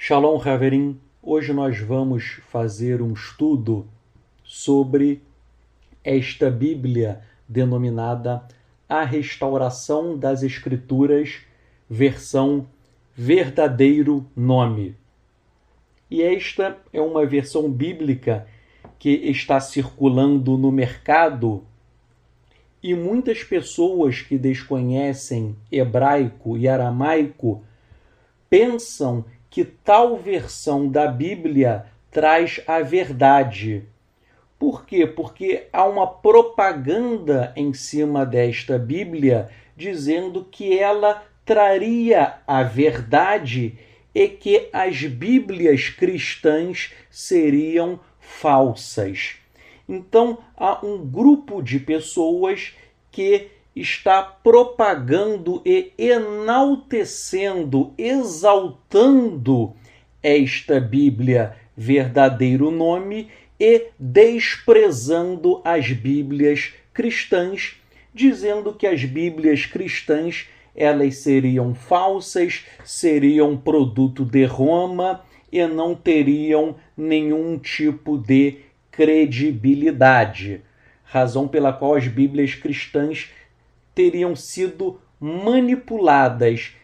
Shalom, Haverim. Hoje nós vamos fazer um estudo sobre esta Bíblia denominada A Restauração das Escrituras, versão Verdadeiro Nome. E esta é uma versão bíblica que está circulando no mercado e muitas pessoas que desconhecem hebraico e aramaico pensam que tal versão da Bíblia traz a verdade. Por quê? Porque há uma propaganda em cima desta Bíblia dizendo que ela traria a verdade e que as Bíblias cristãs seriam falsas. Então, há um grupo de pessoas que está propagando e enaltecendo, exaltando esta Bíblia Verdadeiro Nome e desprezando as Bíblias cristãs, dizendo que as Bíblias cristãs elas seriam falsas, seriam produto de Roma e não teriam nenhum tipo de credibilidade, razão pela qual as Bíblias cristãs teriam sido manipuladas.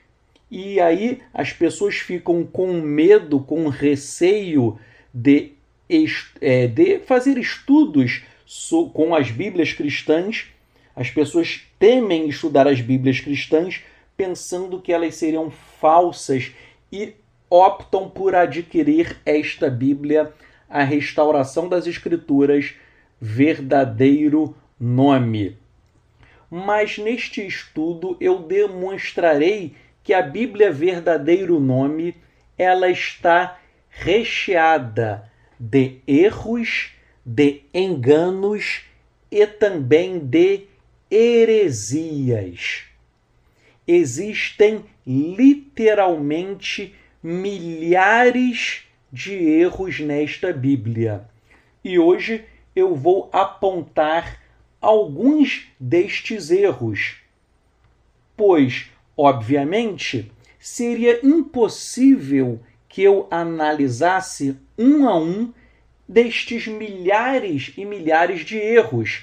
E aí as pessoas ficam com medo, com receio de fazer estudos com as Bíblias cristãs. As pessoas temem estudar as Bíblias cristãs pensando que elas seriam falsas e optam por adquirir esta Bíblia, A Restauração das Escrituras, Verdadeiro Nome. Mas neste estudo eu demonstrarei que a Bíblia Verdadeiro Nome ela está recheada de erros, de enganos e também de heresias. Existem literalmente milhares de erros nesta Bíblia. E hoje eu vou apontar alguns destes erros, pois, obviamente, seria impossível que eu analisasse um a um destes milhares e milhares de erros.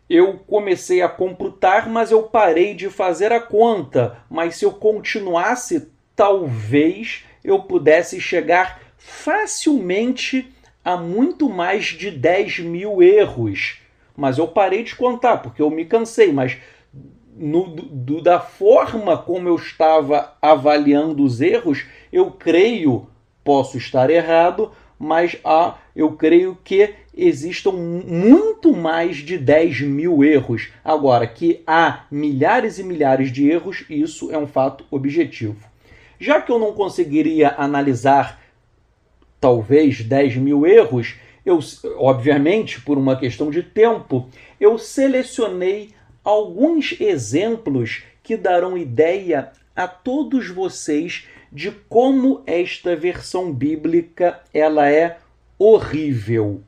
Eu comecei a computar, mas eu parei de fazer a conta. Mas se eu continuasse, talvez eu pudesse chegar facilmente a muito mais de 10.000 erros. Mas eu parei de contar, porque eu me cansei. Mas da forma como eu estava avaliando os erros, eu creio, posso estar errado, mas eu creio que existam muito mais de 10.000 erros. Agora, que há milhares e milhares de erros, isso é um fato objetivo. Já que eu não conseguiria analisar talvez 10.000 erros, eu, obviamente, por uma questão de tempo, eu selecionei alguns exemplos que darão ideia a todos vocês de como esta versão bíblica ela é horrível.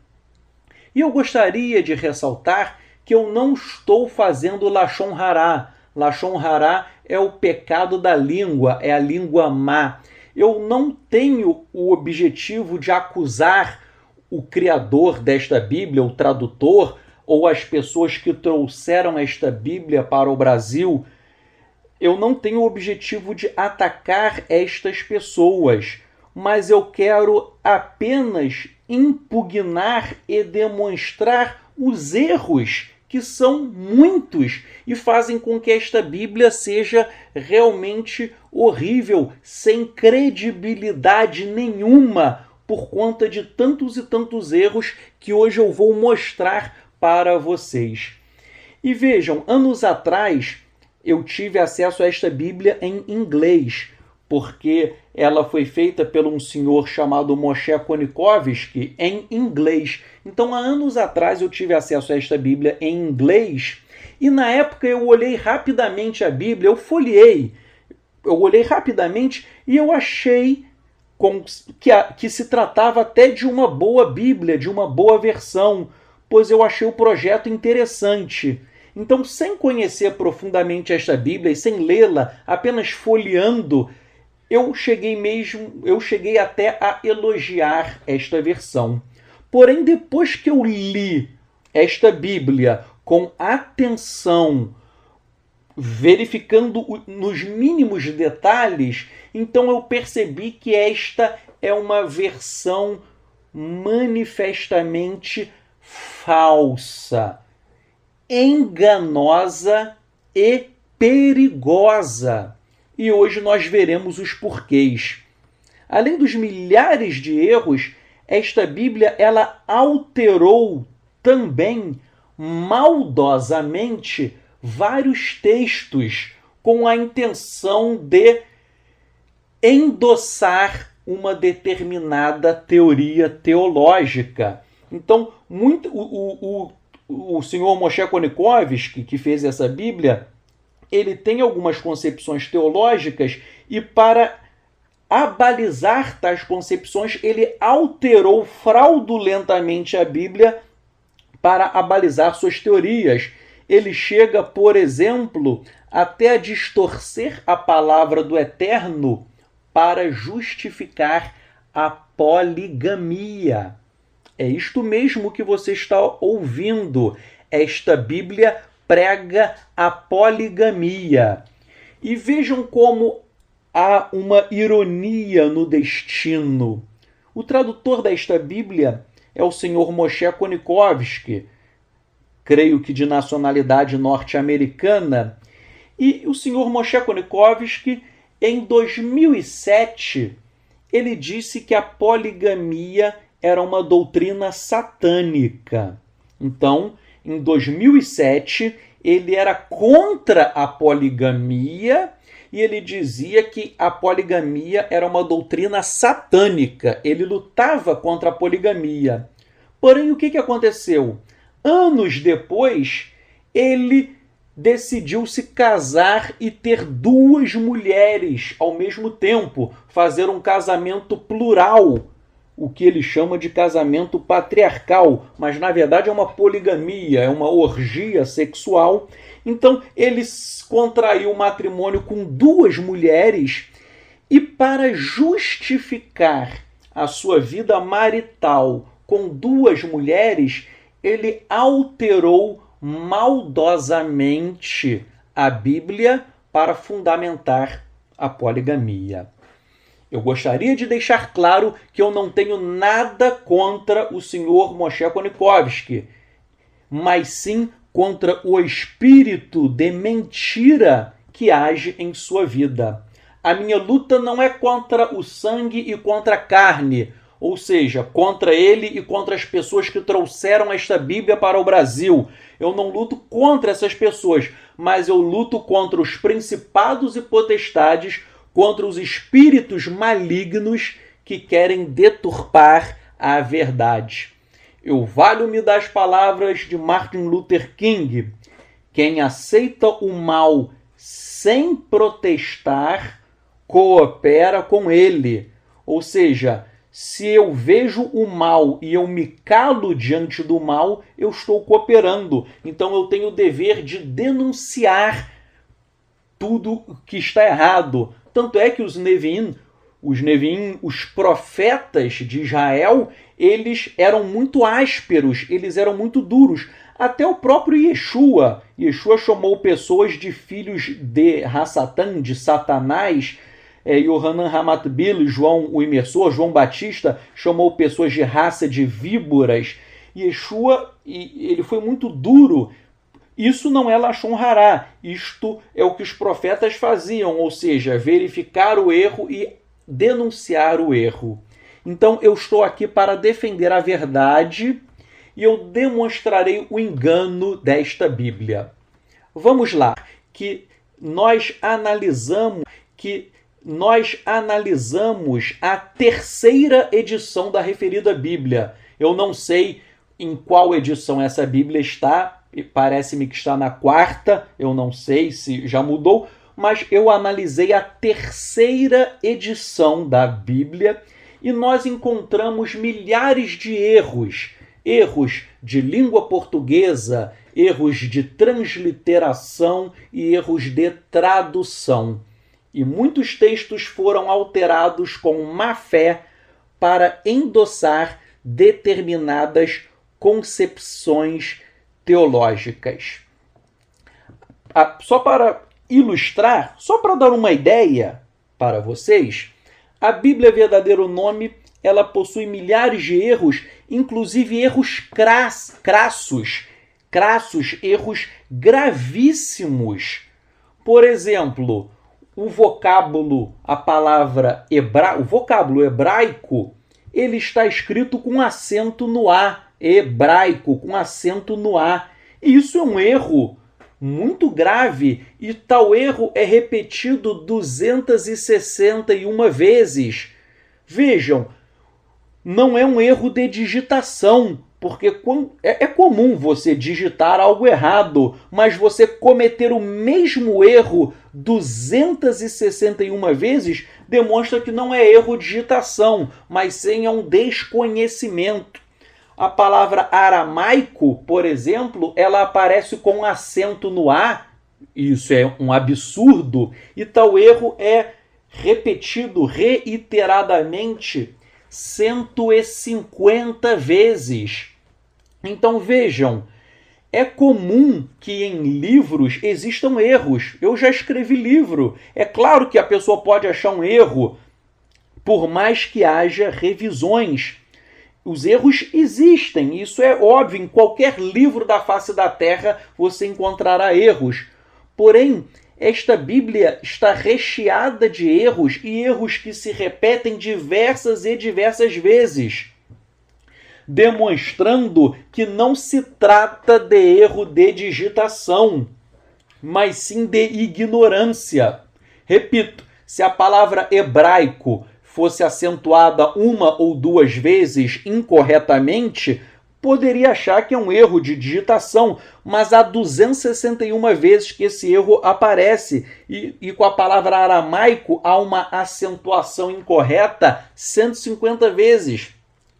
E eu gostaria de ressaltar que eu não estou fazendo Lashon Hará. Lashon Hará é o pecado da língua, é a língua má. Eu não tenho o objetivo de acusar o criador desta Bíblia, o tradutor, ou as pessoas que trouxeram esta Bíblia para o Brasil. Eu não tenho o objetivo de atacar estas pessoas, mas eu quero apenas impugnar e demonstrar os erros, que são muitos, e fazem com que esta Bíblia seja realmente horrível, sem credibilidade nenhuma, por conta de tantos e tantos erros que hoje eu vou mostrar para vocês. E vejam, anos atrás eu tive acesso a esta Bíblia em inglês, porque ela foi feita por um senhor chamado Moshe Konikovsky em inglês. Então, há anos atrás eu tive acesso a esta Bíblia em inglês, e na época eu olhei rapidamente a Bíblia, eu folheei, eu olhei rapidamente e eu achei que se tratava até de uma boa Bíblia, de uma boa versão, pois eu achei o projeto interessante. Então, sem conhecer profundamente esta Bíblia e sem lê-la, apenas folheando, eu cheguei até a elogiar esta versão. Porém, depois que eu li esta Bíblia com atenção, verificando nos mínimos detalhes, então eu percebi que esta é uma versão manifestamente falsa, enganosa e perigosa. E hoje nós veremos os porquês. Além dos milhares de erros, esta Bíblia ela alterou também maldosamente vários textos com a intenção de endossar uma determinada teoria teológica. Então, o senhor Moshe Konikovsky, que fez essa Bíblia, ele tem algumas concepções teológicas e para abalizar tais concepções, ele alterou fraudulentamente a Bíblia para abalizar suas teorias. Ele chega, por exemplo, até a distorcer a palavra do Eterno para justificar a poligamia. É isto mesmo que você está ouvindo. Esta Bíblia prega a poligamia. E vejam como há uma ironia no destino. O tradutor desta Bíblia é o senhor Moshe Konikovsky, creio que de nacionalidade norte-americana. E o senhor Moshe Konikovsky, em 2007, ele disse que a poligamia era uma doutrina satânica. Então, em 2007, ele era contra a poligamia e ele dizia que a poligamia era uma doutrina satânica. Ele lutava contra a poligamia. Porém, o que aconteceu? Anos depois, ele decidiu se casar e ter 2 mulheres ao mesmo tempo, fazer um casamento plural, o que ele chama de casamento patriarcal, mas na verdade é uma poligamia, é uma orgia sexual. Então ele contraiu um matrimônio com 2 mulheres e para justificar a sua vida marital com 2 mulheres, ele alterou maldosamente a Bíblia para fundamentar a poligamia. Eu gostaria de deixar claro que eu não tenho nada contra o senhor Moshe Konikovsky, mas sim contra o espírito de mentira que age em sua vida. A minha luta não é contra o sangue e contra a carne, ou seja, contra ele e contra as pessoas que trouxeram esta Bíblia para o Brasil. Eu não luto contra essas pessoas, mas eu luto contra os principados e potestades, contra os espíritos malignos que querem deturpar a verdade. Eu valho-me das palavras de Martin Luther King: quem aceita o mal sem protestar, coopera com ele. Ou seja, se eu vejo o mal e eu me calo diante do mal, eu estou cooperando. Então eu tenho o dever de denunciar tudo que está errado. Tanto é que os Neviim, os profetas de Israel, eles eram muito ásperos, eles eram muito duros. Até o próprio Yeshua chamou pessoas de filhos de Hassatan, de Satanás. Yohanan Ramatbil, João o Imersor, João Batista, chamou pessoas de raça de víboras. Yeshua, ele foi muito duro. Isso não é Lashon Hará. Isto é o que os profetas faziam, ou seja, verificar o erro e denunciar o erro. Então eu estou aqui para defender a verdade e eu demonstrarei o engano desta Bíblia. Vamos lá, que nós analisamos a 3ª edição da referida Bíblia. Eu não sei em qual edição essa Bíblia está, parece-me que está na 4ª, eu não sei se já mudou, mas eu analisei a 3ª edição da Bíblia e nós encontramos milhares de erros de língua portuguesa, erros de transliteração e erros de tradução. e muitos textos foram alterados com má fé para endossar determinadas concepções teológicas. Só para ilustrar, só para dar uma ideia para vocês, a Bíblia Verdadeiro Nome, ela possui milhares de erros, inclusive erros crassos, erros gravíssimos. Por exemplo, o vocábulo hebraico, ele está escrito com acento no A, hebraico, com acento no A. Isso é um erro muito grave e tal erro é repetido 261 vezes. Vejam, não é um erro de digitação, porque é comum você digitar algo errado, mas você cometer o mesmo erro 261 vezes demonstra que não é erro de digitação, mas sim é um desconhecimento. A palavra aramaico, por exemplo, ela aparece com acento no A, isso é um absurdo, e tal erro é repetido reiteradamente 150 vezes. Então vejam, é comum que em livros existam erros. Eu já escrevi livro. É claro que a pessoa pode achar um erro, por mais que haja revisões. Os erros existem, isso é óbvio. Em qualquer livro da face da Terra você encontrará erros. Porém, esta Bíblia está recheada de erros e erros que se repetem diversas vezes, demonstrando que não se trata de erro de digitação, mas sim de ignorância. Repito, se a palavra hebraico fosse acentuada uma ou duas vezes incorretamente, poderia achar que é um erro de digitação, mas há 261 vezes que esse erro aparece, e com a palavra aramaico há uma acentuação incorreta 150 vezes.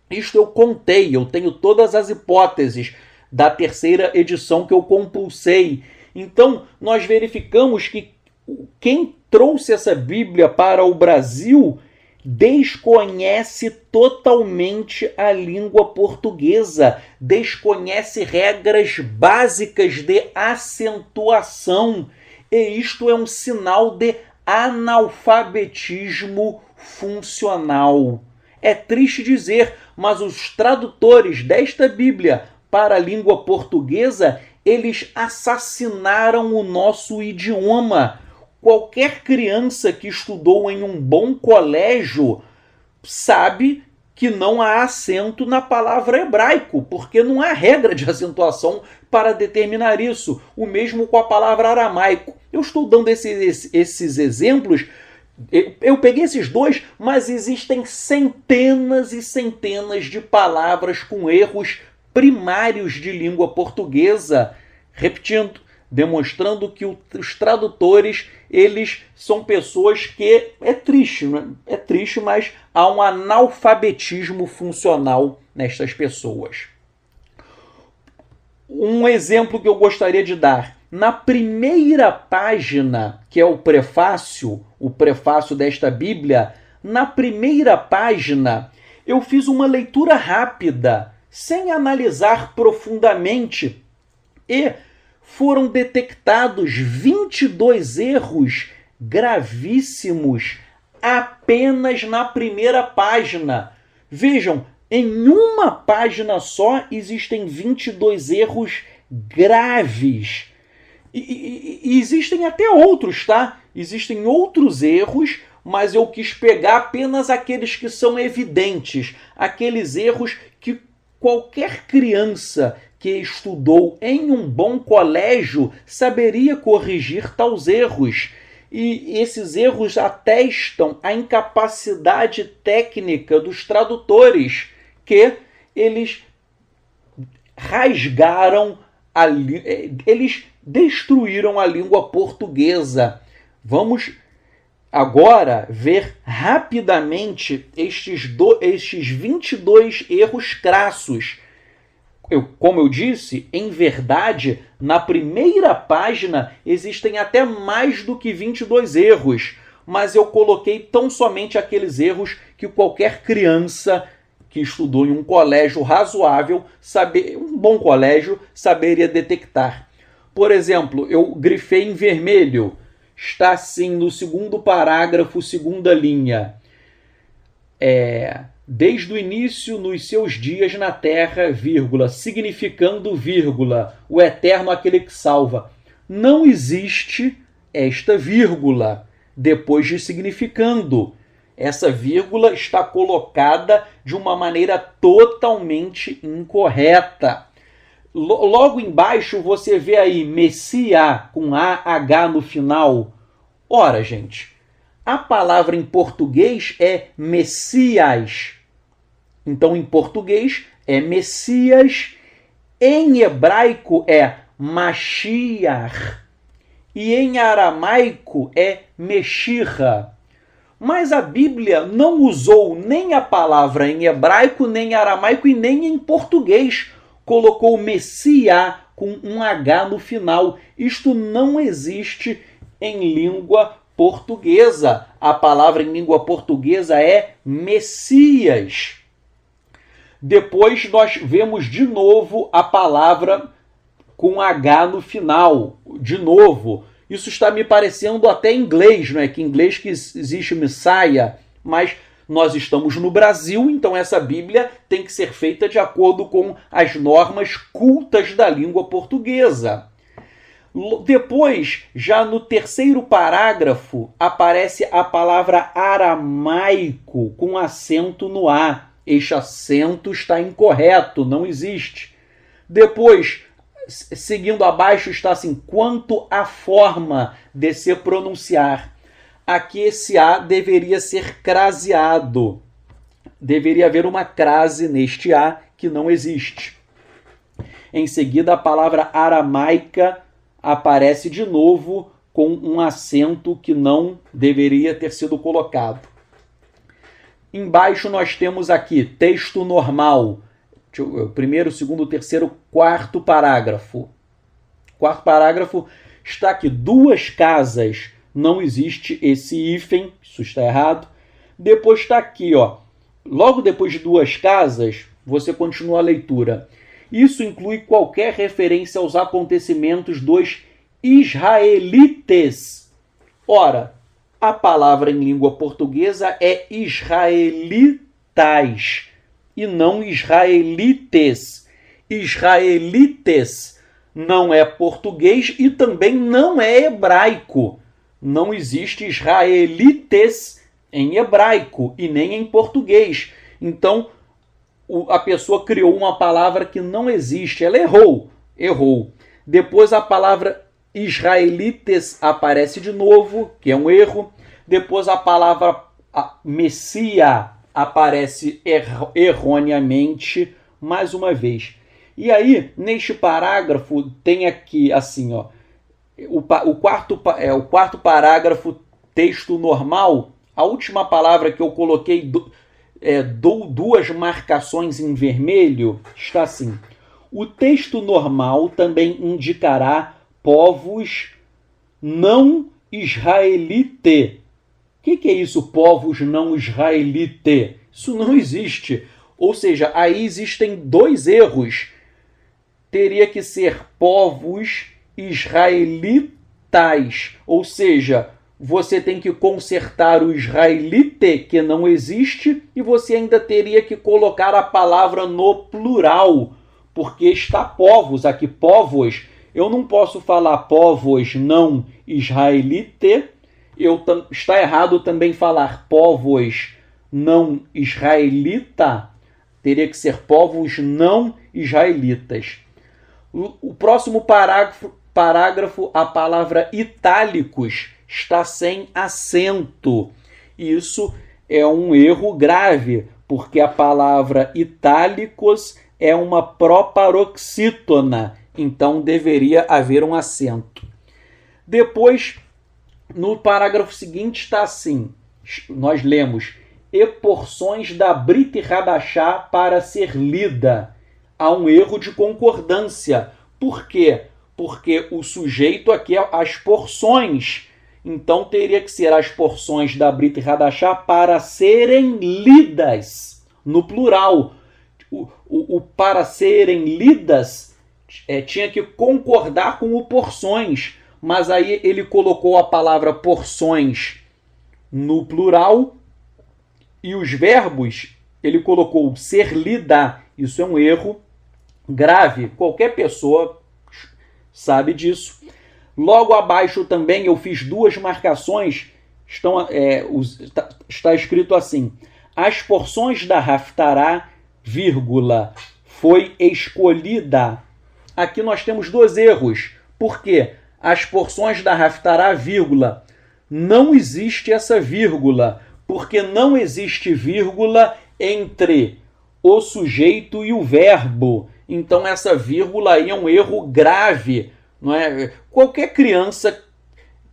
Isto eu contei, eu tenho todas as hipóteses da terceira edição que eu compulsei. Então, nós verificamos que quem trouxe essa Bíblia para o Brasil desconhece totalmente a língua portuguesa, desconhece regras básicas de acentuação, e isto é um sinal de analfabetismo funcional. É triste dizer, mas os tradutores desta Bíblia para a língua portuguesa, eles assassinaram o nosso idioma. Qualquer criança que estudou em um bom colégio sabe que não há acento na palavra hebraico, porque não há regra de acentuação para determinar isso. O mesmo com a palavra aramaico. Eu estou dando esses exemplos, eu peguei esses dois, mas existem centenas e centenas de palavras com erros primários de língua portuguesa. Repetindo, demonstrando que os tradutores, eles são pessoas que é triste, mas há um analfabetismo funcional nestas pessoas. Um exemplo que eu gostaria de dar, na primeira página, que é o prefácio desta Bíblia, na primeira página eu fiz uma leitura rápida, sem analisar profundamente, e foram detectados 22 erros gravíssimos apenas na primeira página. Vejam, em uma página só existem 22 erros graves. E existem até outros, tá? Existem outros erros, mas eu quis pegar apenas aqueles que são evidentes, aqueles erros que qualquer criança que estudou em um bom colégio saberia corrigir tais erros. E esses erros atestam a incapacidade técnica dos tradutores, que eles rasgaram, eles destruíram a língua portuguesa. Vamos agora ver rapidamente estes 22 erros crassos. Como eu disse, em verdade, na primeira página existem até mais do que 22 erros, mas eu coloquei tão somente aqueles erros que qualquer criança que estudou em um colégio razoável, um bom colégio, saberia detectar. Por exemplo, eu grifei em vermelho, está assim no segundo parágrafo, segunda linha. Desde o início, nos seus dias na terra, vírgula, significando, vírgula, o eterno aquele que salva. Não existe esta vírgula depois de significando. Essa vírgula está colocada de uma maneira totalmente incorreta. Logo embaixo você vê aí Messiá com AH no final. Ora, gente, a palavra em português é Messias. Então, em português é Messias. Em hebraico é Mashiach. E em aramaico é Meshirra. Mas a Bíblia não usou nem a palavra em hebraico, nem em aramaico e nem em português. Colocou Messiá com um H no final. Isto não existe em língua portuguesa. A palavra em língua portuguesa é Messias. Depois nós vemos de novo a palavra com H no final. De novo. Isso está me parecendo até inglês, não é? Que em inglês que existe Messiah, mas nós estamos no Brasil, então essa Bíblia tem que ser feita de acordo com as normas cultas da língua portuguesa. Depois, já no terceiro parágrafo, aparece a palavra aramaico com acento no A. Este acento está incorreto, não existe. Depois, seguindo abaixo, está assim, quanto à forma de se pronunciar. Aqui esse A deveria ser craseado. Deveria haver uma crase neste A que não existe. Em seguida, a palavra aramaica aparece de novo com um acento que não deveria ter sido colocado. Embaixo nós temos aqui texto normal. Primeiro, segundo, terceiro, quarto parágrafo. Quarto parágrafo está aqui. 2 casas. Não existe esse hífen. Isso está errado. Depois está aqui, ó. Logo depois de 2 casas, você continua a leitura. Isso inclui qualquer referência aos acontecimentos dos israelites. Ora, a palavra em língua portuguesa é israelitas e não israelites. Israelites não é português e também não é hebraico. Não existe israelites em hebraico e nem em português. Então, a pessoa criou uma palavra que não existe. Ela errou. Depois a palavra israelites aparece de novo, que é um erro. Depois a palavra Messias aparece erroneamente mais uma vez. E aí, neste parágrafo, tem aqui assim, ó, o quarto parágrafo, texto normal. A última palavra que eu coloquei, dou 2 marcações em vermelho, está assim. O texto normal também indicará povos não israelite. O que é isso, povos não israelite? Isso não existe. Ou seja, aí existem 2 erros. Teria que ser povos israelitas. Ou seja, você tem que consertar o israelite, que não existe, e você ainda teria que colocar a palavra no plural, porque está povos aqui, povos. Eu não posso falar povos não israelite. Está errado também falar povos não israelita. Teria que ser povos não israelitas. O próximo parágrafo, a palavra itálicos está sem acento. Isso é um erro grave, porque a palavra itálicos é uma proparoxítona, então deveria haver um acento. Depois, no parágrafo seguinte está assim, nós lemos, e porções da Brit Hadashá para ser lida. Há um erro de concordância. Por quê? Porque o sujeito aqui é as porções. Então teria que ser as porções da Brit Hadashah para serem lidas, no plural. O para serem lidas tinha que concordar com o porções, mas aí ele colocou a palavra porções no plural e os verbos ele colocou ser lida. Isso é um erro grave, qualquer pessoa sabe disso. Logo abaixo também eu fiz duas marcações, está escrito assim: as porções da Haftará, vírgula, foi escolhida. Aqui nós temos dois erros. Por quê? As porções da Haftará, vírgula, não existe essa vírgula, porque não existe vírgula entre o sujeito e o verbo. Então essa vírgula aí é um erro grave. Não é? Qualquer criança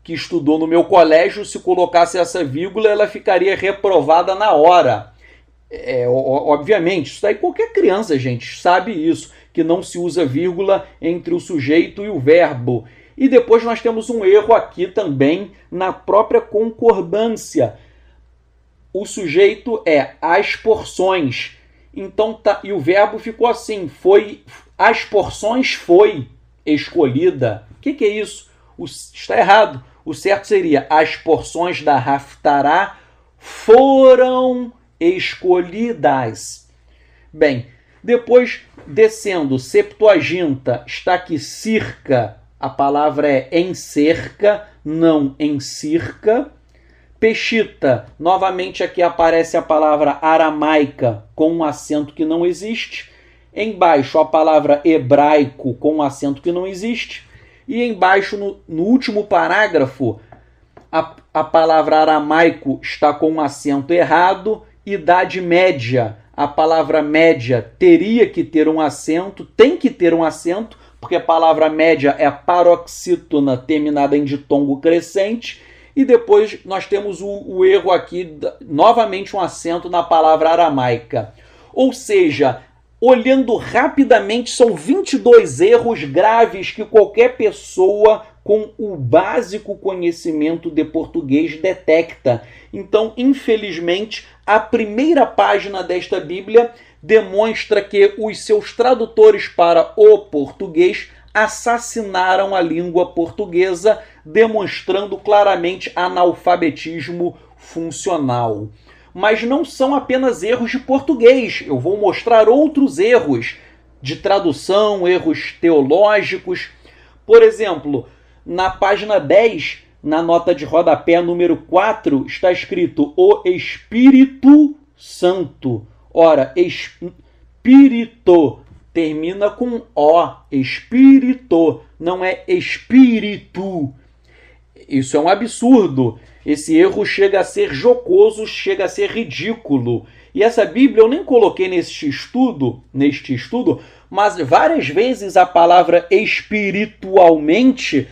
que estudou no meu colégio, se colocasse essa vírgula, ela ficaria reprovada na hora. Obviamente, isso daí qualquer criança, gente, sabe isso, que não se usa vírgula entre o sujeito e o verbo. E depois nós temos um erro aqui também na própria concordância. O sujeito é as porções. Então e o verbo ficou assim, as porções foi escolhida. O que é isso? Está errado. O certo seria as porções da Haftará foram escolhidas. Bem, depois descendo, Septuaginta, está aqui circa, a palavra é encerca, não encirca. Peshita, novamente aqui aparece a palavra aramaica com um acento que não existe. Embaixo a palavra hebraico com um acento que não existe. E embaixo, no último parágrafo, a palavra aramaico está com um acento errado. Idade média, a palavra média teria que ter um acento, tem que ter um acento, porque a palavra média é paroxítona terminada em ditongo crescente. E depois nós temos o erro aqui, novamente um acento na palavra aramaica. Ou seja, olhando rapidamente, são 22 erros graves que qualquer pessoa com o básico conhecimento de português detecta. Então, infelizmente, a primeira página desta Bíblia demonstra que os seus tradutores para o português assassinaram a língua portuguesa, demonstrando claramente analfabetismo funcional. Mas não são apenas erros de português. Eu vou mostrar outros erros de tradução, erros teológicos. Por exemplo, na página 10, na nota de rodapé número 4, está escrito o Espírito Santo. Ora, Espírito termina com O, Espírito, não é espírito. Isso é um absurdo. Esse erro chega a ser jocoso, chega a ser ridículo. E essa Bíblia eu nem coloquei neste estudo, mas várias vezes a palavra espiritualmente,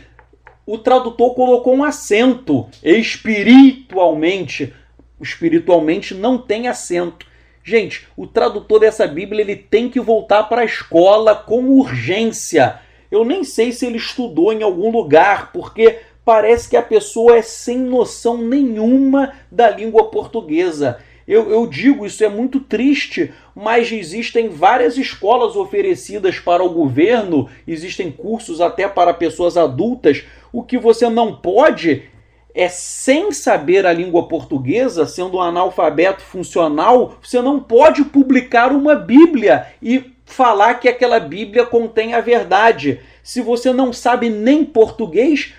o tradutor colocou um acento. Espiritualmente. O espiritualmente não tem acento. Gente, o tradutor dessa Bíblia ele tem que voltar para a escola com urgência. Eu nem sei se ele estudou em algum lugar, porque parece que a pessoa é sem noção nenhuma da língua portuguesa. Eu digo, isso é muito triste, mas existem várias escolas oferecidas para o governo, existem cursos até para pessoas adultas. O que você não pode é, sem saber a língua portuguesa, sendo um analfabeto funcional, você não pode publicar uma Bíblia e falar que aquela Bíblia contém a verdade. Se você não sabe nem português,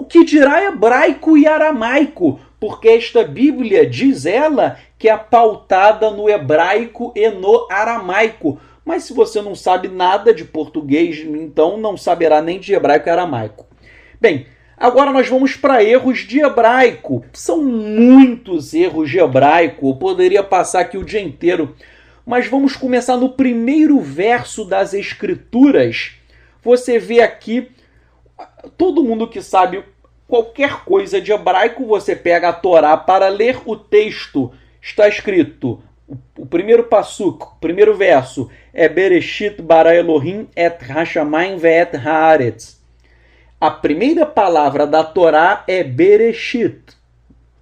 que dirá hebraico e aramaico? Porque esta Bíblia, diz ela, que é pautada no hebraico e no aramaico. Mas se você não sabe nada de português, então não saberá nem de hebraico e aramaico. Bem, agora nós vamos para erros de hebraico. São muitos erros de hebraico, eu poderia passar aqui o dia inteiro. Mas vamos começar no primeiro verso das Escrituras. Você vê aqui, todo mundo que sabe qualquer coisa de hebraico, você pega a Torá para ler o texto. Está escrito, o primeiro passuk, o primeiro verso, é Bereshit bara Elohim et hashamayim ve'et haaretz. A primeira palavra da Torá é Bereshit.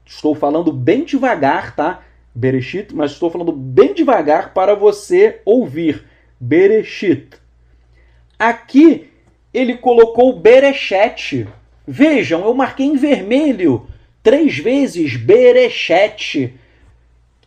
Estou falando bem devagar, tá? Bereshit, mas estou falando bem devagar para você ouvir. Bereshit. Aqui ele colocou Bereshet. Vejam, eu marquei em vermelho 3 vezes Bereshet.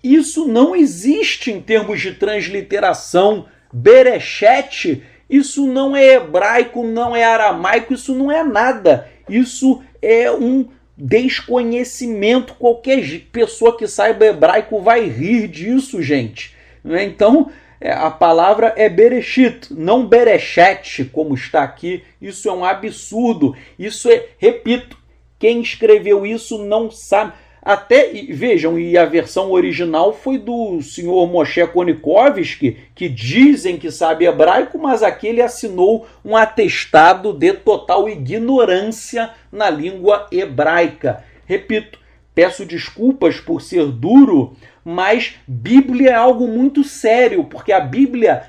Isso não existe em termos de transliteração. Bereshet, isso não é hebraico, não é aramaico, isso não é nada. Isso é um desconhecimento. Qualquer pessoa que saiba hebraico vai rir disso, gente. Então, a palavra é Bereshit, não Bereshet, como está aqui. Isso é um absurdo. Isso é, repito, quem escreveu isso não sabe. Até, vejam, e a versão original foi do senhor Moshe Konikovsky, que dizem que sabe hebraico, mas aqui ele assinou um atestado de total ignorância na língua hebraica. Repito, peço desculpas por ser duro, mas Bíblia é algo muito sério, porque a Bíblia,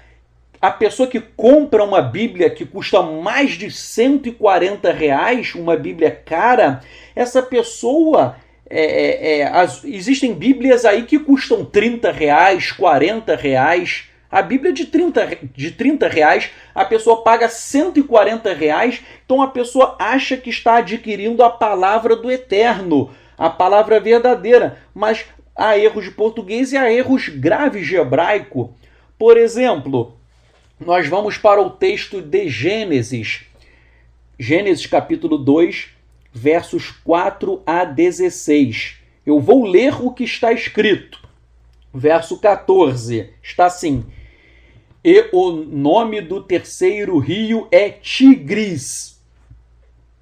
a pessoa que compra uma Bíblia que custa mais de R$140, uma Bíblia cara, essa pessoa... existem Bíblias aí que custam R$30, R$40. A Bíblia de 30 reais, a pessoa paga R$140, então a pessoa acha que está adquirindo a palavra do Eterno, a palavra verdadeira, mas há erros de português e há erros graves de hebraico. Por exemplo, nós vamos para o texto de Gênesis. Gênesis capítulo 2, versos 4 a 16. Eu vou ler o que está escrito. Verso 14, está assim: e o nome do terceiro rio é Tigris.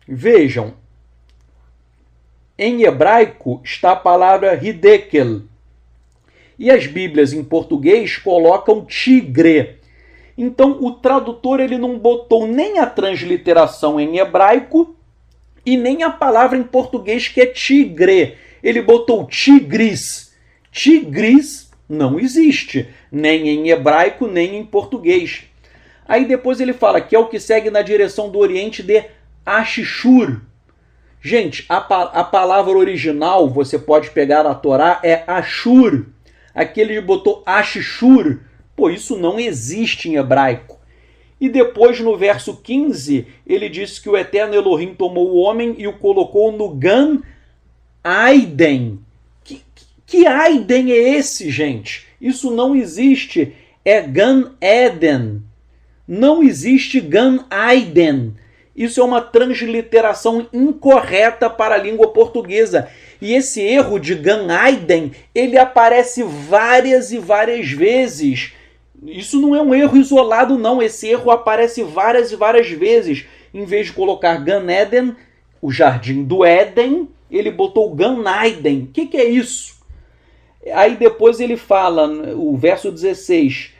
Vejam, em hebraico está a palavra Hidekel. E as Bíblias em português colocam Tigre. Então o tradutor ele não botou nem a transliteração em hebraico e nem a palavra em português que é tigre. Ele botou Tigris. Tigris não existe, nem em hebraico, nem em português. Aí depois ele fala que é o que segue na direção do Oriente de Ashur. Gente, a palavra original, você pode pegar a Torá, é Ashur. Aqui ele botou Ashur. Pô, isso não existe em hebraico. E depois, no verso 15, ele disse que o Eterno Elohim tomou o homem e o colocou no Gan Aiden. Que Aiden é esse, gente? Isso não existe. É Gan Eden. Não existe Gan Aiden. Isso é uma transliteração incorreta para a língua portuguesa. E esse erro de Gan Aiden, ele aparece várias e várias vezes. Isso não é um erro isolado, não. Esse erro aparece várias e várias vezes. Em vez de colocar Gan Eden, o jardim do Éden, ele botou Gan Aiden. O que é isso? Aí depois ele fala, o verso 16,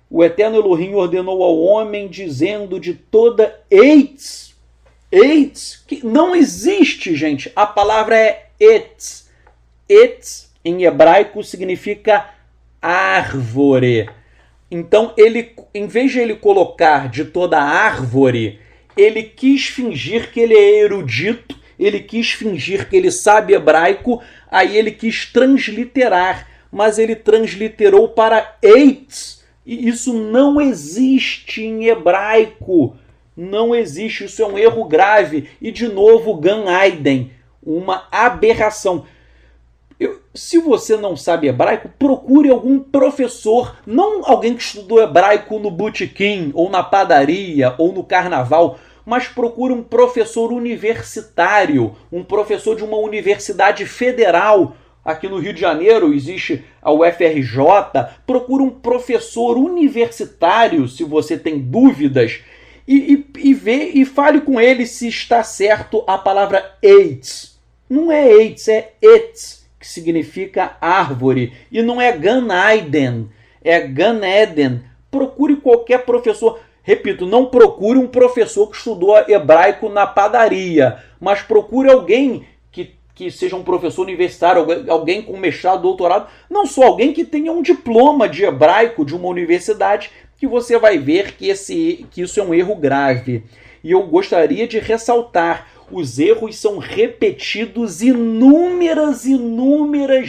o Eterno Elohim ordenou ao homem, dizendo de toda Eitz, que não existe, gente. A palavra é Etz. Etz, em hebraico, significa árvore. Então, ele, em vez de ele colocar de toda árvore, ele quis fingir que ele é erudito, ele quis fingir que ele sabe hebraico, aí ele quis transliterar, mas ele transliterou para Eitz. E isso não existe em hebraico. Não existe, isso é um erro grave. E, de novo, Gan Aiden, uma aberração. Se você não sabe hebraico, procure algum professor, não alguém que estudou hebraico no botequim, ou na padaria, ou no carnaval, mas procure um professor universitário, um professor de uma universidade federal. Aqui no Rio de Janeiro existe a UFRJ. Procure um professor universitário, se você tem dúvidas, e fale com ele se está certo a palavra Eitz. Não é Eitz, é Etz, que significa árvore. E não é Gan Aiden, é Gan Eden. Procure qualquer professor. Repito, não procure um professor que estudou hebraico na padaria, mas procure alguém que seja um professor universitário, alguém com mestrado, doutorado, não só alguém que tenha um diploma de hebraico de uma universidade, que você vai ver que isso é um erro grave. E eu gostaria de ressaltar, os erros são repetidos inúmeras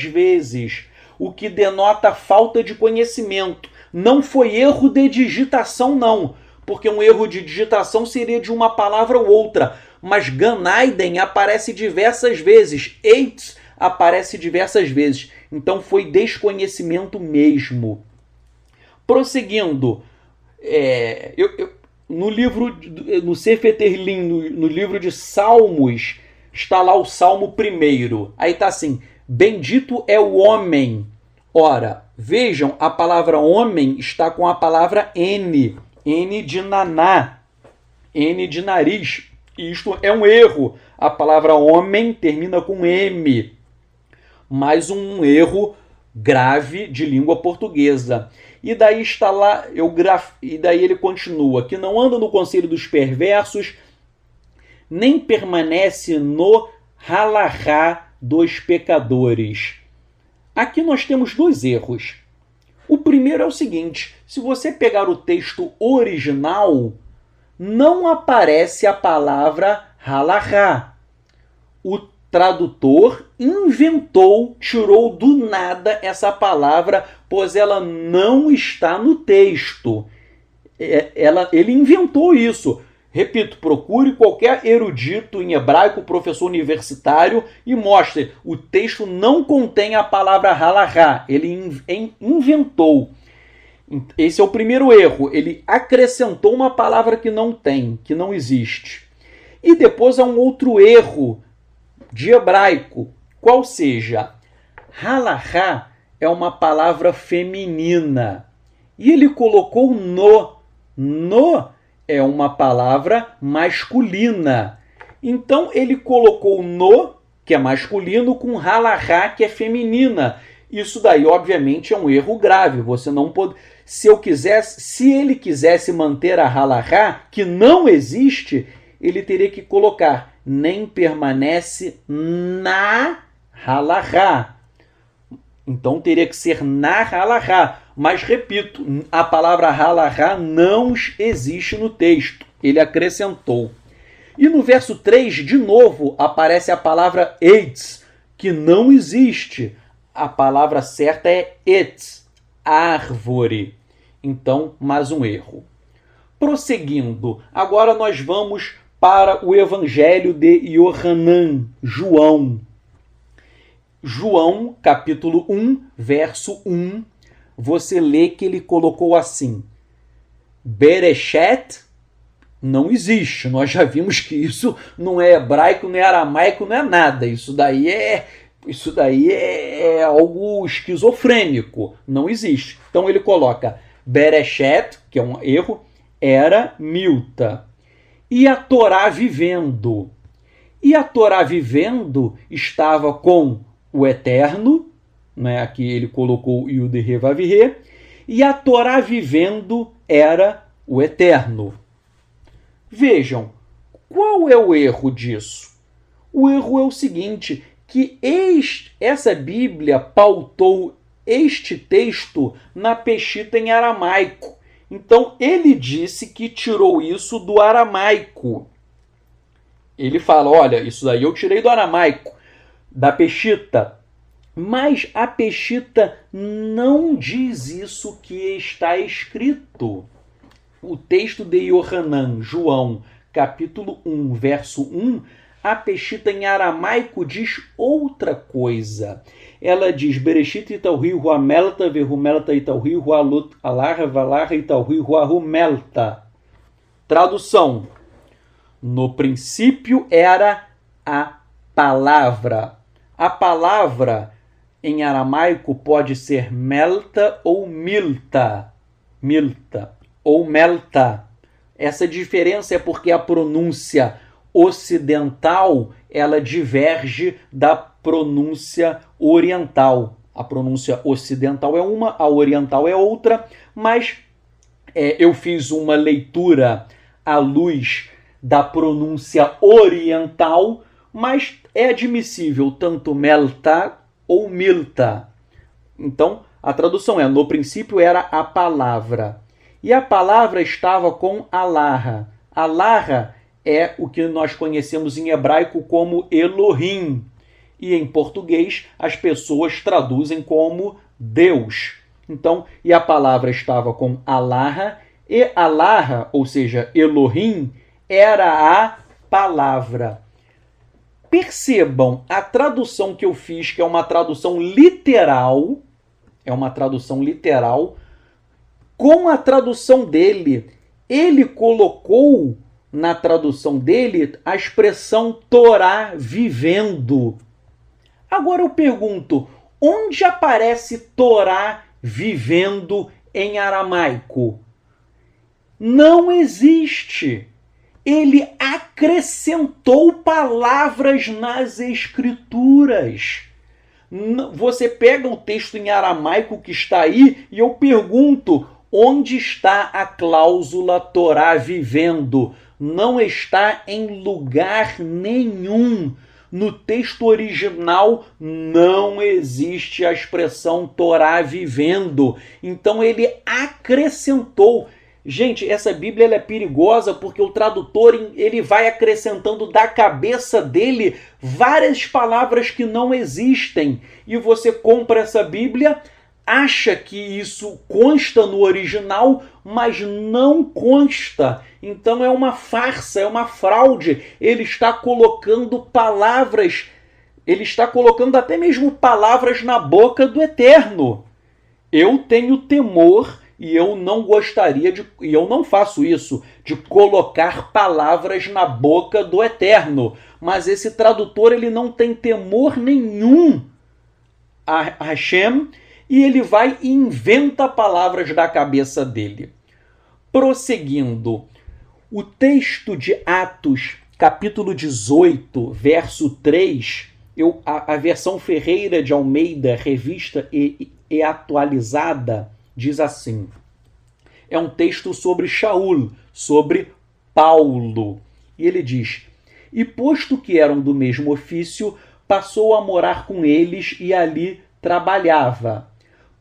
vezes, o que denota falta de conhecimento. Não foi erro de digitação, não, porque um erro de digitação seria de uma palavra ou outra, mas Gan Eiden aparece diversas vezes, Eitz aparece diversas vezes, então foi desconhecimento mesmo. Prosseguindo, no Sefer Tehillim, no livro de Salmos, está lá o Salmo 1. Aí está assim, bendito é o homem. Ora, vejam, a palavra homem está com a palavra N de naná, N de nariz. Isto é um erro. A palavra homem termina com M. Mais um erro grave de língua portuguesa. E daí está lá, e daí ele continua, que não anda no conselho dos perversos, nem permanece no halachá dos pecadores. Aqui nós temos dois erros. O primeiro é o seguinte, se você pegar o texto original, não aparece a palavra halachá. O tradutor inventou, tirou do nada essa palavra, pois ela não está no texto. Ele inventou isso. Repito, procure qualquer erudito em hebraico, professor universitário, e mostre. O texto não contém a palavra halachá. Ele inventou. Esse é o primeiro erro. Ele acrescentou uma palavra que não tem, que não existe. E depois há um outro erro de hebraico, qual seja, halachá é uma palavra feminina. E ele colocou no. No é uma palavra masculina. Então ele colocou no, que é masculino, com halachá, que é feminina. Isso daí, obviamente, é um erro grave. Você não pode. Se ele quisesse manter a halachá, que não existe, ele teria que colocar nem permanece na halachá. Então teria que ser na halachá. Mas, repito, a palavra halachá não existe no texto. Ele acrescentou. E no verso 3, de novo, aparece a palavra eitz, que não existe. A palavra certa é etz, árvore. Então, mais um erro. Prosseguindo, agora nós vamos para o Evangelho de Yohanan, João. João, capítulo 1, verso 1, você lê que ele colocou assim, Bereshet não existe. Nós já vimos que isso não é hebraico, não é aramaico, não é nada. Isso daí é algo esquizofrênico. Não existe. Então ele coloca Bereshet, que é um erro, era Milta. E a Torá vivendo. E a Torá vivendo estava com o Eterno, né? Aqui ele colocou Yud He Vav He, e a Torá vivendo era o Eterno. Vejam, qual é o erro disso? O erro é o seguinte, que essa Bíblia pautou este texto na Peshita em aramaico. Então, ele disse que tirou isso do aramaico. Ele fala, olha, isso daí eu tirei do aramaico, da Peshita. Mas a Peshita não diz isso que está escrito. O texto de Yohanan, João, capítulo 1, verso 1, a Peshita em aramaico diz outra coisa. Ela diz, Bereshit itauhi hu amelta vehumelta itauhi hu alut alarra valarra itauhi hu ahumelta. Tradução. No princípio era a palavra. A palavra em aramaico pode ser melta ou milta. Milta ou melta. Essa diferença é porque a pronúncia ocidental ela diverge da pronúncia oriental. A pronúncia ocidental é uma, a oriental é outra, mas eu fiz uma leitura à luz da pronúncia oriental, mas é admissível tanto melta ou milta. Então, a tradução é, no princípio era a palavra. E a palavra estava com alarra. Alarra é o que nós conhecemos em hebraico como Elohim. E em português as pessoas traduzem como Deus. Então, e a palavra estava com Allah, e Allah, ou seja, Elohim, era a palavra. Percebam, a tradução que eu fiz, que é uma tradução literal, com a tradução dele, ele colocou na tradução dele a expressão Torá vivendo. Agora eu pergunto, onde aparece Torá vivendo em aramaico? Não existe. Ele acrescentou palavras nas escrituras. Você pega o texto em aramaico que está aí e eu pergunto, onde está a cláusula Torá vivendo? Não está em lugar nenhum. No texto original não existe a expressão Torá vivendo. Então ele acrescentou. Gente, essa Bíblia ela é perigosa porque o tradutor ele vai acrescentando da cabeça dele várias palavras que não existem. E você compra essa Bíblia, acha que isso consta no original, mas não consta. Então é uma farsa, é uma fraude. Ele está colocando palavras, ele está colocando até mesmo palavras na boca do Eterno. Eu tenho temor e eu não gostaria de, e eu não faço isso, de colocar palavras na boca do Eterno. Mas esse tradutor ele não tem temor nenhum a Hashem, e ele vai e inventa palavras da cabeça dele. Prosseguindo, o texto de Atos, capítulo 18, verso 3, a versão Ferreira de Almeida, revista e atualizada, diz assim. É um texto sobre Shaul, sobre Paulo. E ele diz, e posto que eram do mesmo ofício, passou a morar com eles e ali trabalhava,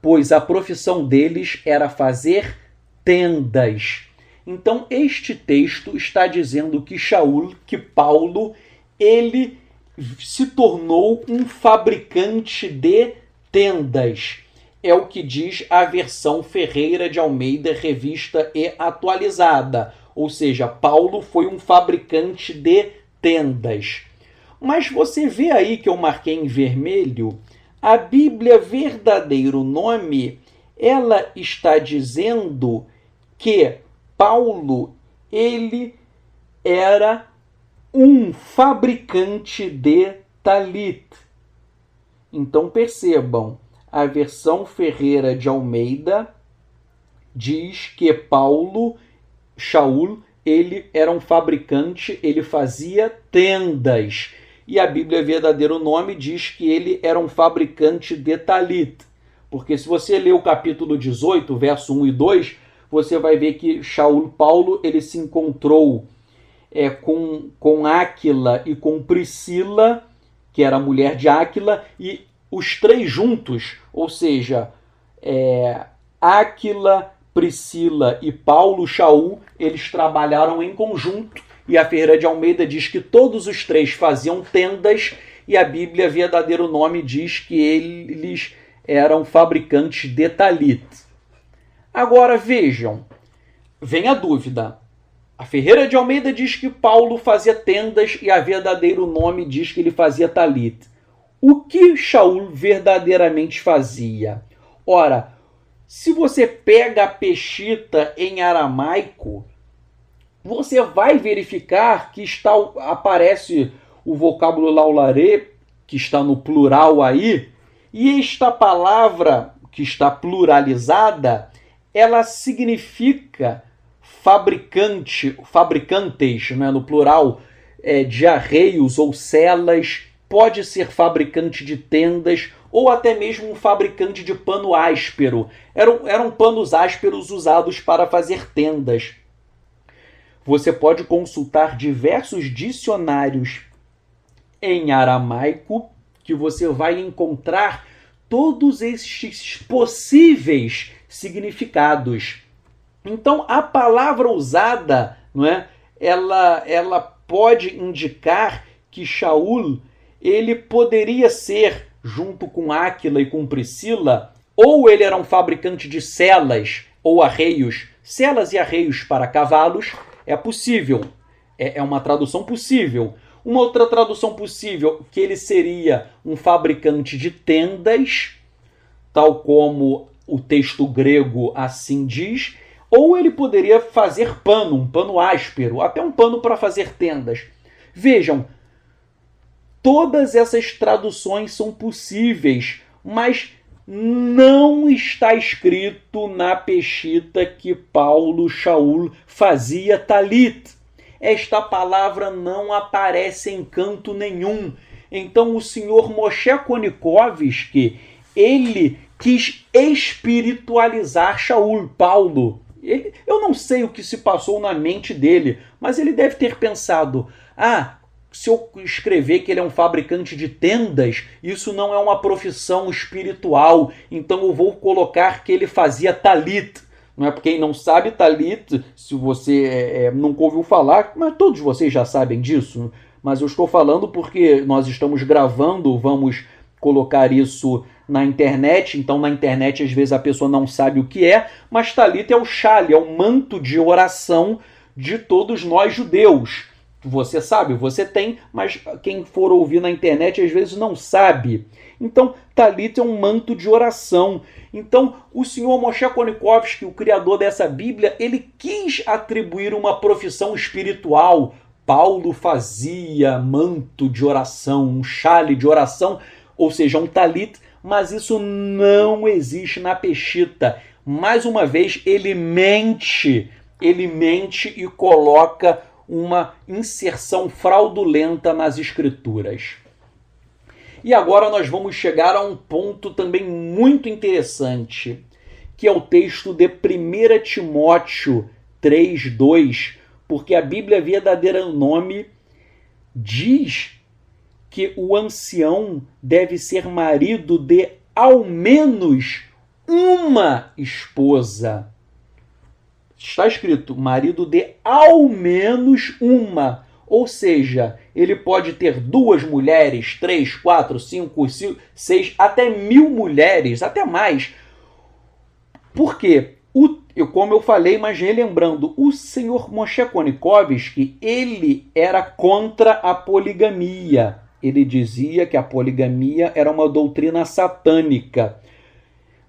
pois a profissão deles era fazer tendas. Então este texto está dizendo que Shaul, que Paulo, ele se tornou um fabricante de tendas. É o que diz a versão Ferreira de Almeida, revista e atualizada. Ou seja, Paulo foi um fabricante de tendas. Mas você vê aí que eu marquei em vermelho, a Bíblia verdadeiro nome, ela está dizendo que Paulo, ele era um fabricante de talit. Então percebam, a versão Ferreira de Almeida diz que Paulo, Shaul, ele era um fabricante, ele fazia tendas. E a Bíblia verdadeiro nome diz que ele era um fabricante de talit. Porque se você ler o capítulo 18, verso 1 e 2, você vai ver que Shaul Paulo ele se encontrou com Áquila e com Priscila, que era a mulher de Áquila, e os três juntos, ou seja, Áquila, Priscila e Paulo, Shaul, eles trabalharam em conjunto, e a Ferreira de Almeida diz que todos os três faziam tendas, e a Bíblia verdadeiro nome diz que eles eram fabricantes de talit. Agora vejam, vem a dúvida. A Ferreira de Almeida diz que Paulo fazia tendas e a verdadeiro nome diz que ele fazia talit. O que Shaul verdadeiramente fazia? Ora, se você pega a peshita em aramaico, você vai verificar que aparece o vocábulo laulare, que está no plural aí, e esta palavra que está pluralizada, ela significa fabricantes, né, no plural, de arreios ou celas, pode ser fabricante de tendas ou até mesmo um fabricante de pano áspero. Eram panos ásperos usados para fazer tendas. Você pode consultar diversos dicionários em aramaico que você vai encontrar todos estes possíveis significados. Então, a palavra usada, não é, ela pode indicar que Shaul, ele poderia ser, junto com Áquila e com Priscila, ou ele era um fabricante de selas ou arreios, selas e arreios para cavalos, é possível, é uma tradução possível. Uma outra tradução possível, que ele seria um fabricante de tendas, tal como o texto grego assim diz, ou ele poderia fazer pano, um pano áspero, até um pano para fazer tendas. Vejam, todas essas traduções são possíveis, mas não está escrito na Peshita que Shaul fazia talit. Esta palavra não aparece em canto nenhum. Então o senhor Moshe Konikovsky, ele quis espiritualizar Shaul, Paulo. Eu não sei o que se passou na mente dele, mas ele deve ter pensado, se eu escrever que ele é um fabricante de tendas, isso não é uma profissão espiritual, então eu vou colocar que ele fazia talit. Não é? Porque quem não sabe, talit, se você nunca ouviu falar, mas todos vocês já sabem disso, mas eu estou falando porque nós estamos gravando, vamos colocar isso na internet, então na internet às vezes a pessoa não sabe o que é, mas talit é o chale, é o manto de oração de todos nós judeus. Você sabe, você tem, mas quem for ouvir na internet às vezes não sabe. Então, talit é um manto de oração. Então, o senhor Moshe Konikovsky, o criador dessa Bíblia, ele quis atribuir uma profissão espiritual. Paulo fazia manto de oração, um chale de oração, ou seja, um talit, mas isso não existe na Peshita. Mais uma vez, ele mente e coloca uma inserção fraudulenta nas escrituras. E agora nós vamos chegar a um ponto também muito interessante, que é o texto de 1 Timóteo 3:2, porque a Bíblia verdadeira nome diz que o ancião deve ser marido de ao menos uma esposa. Está escrito, marido de ao menos uma. Ou seja, ele pode ter 2 mulheres, 3, 4, 5, 6, até 1000 mulheres, até mais. Por quê? Como eu falei, mas relembrando, o senhor Moshe Konikovsky, ele era contra a poligamia. Ele dizia que a poligamia era uma doutrina satânica.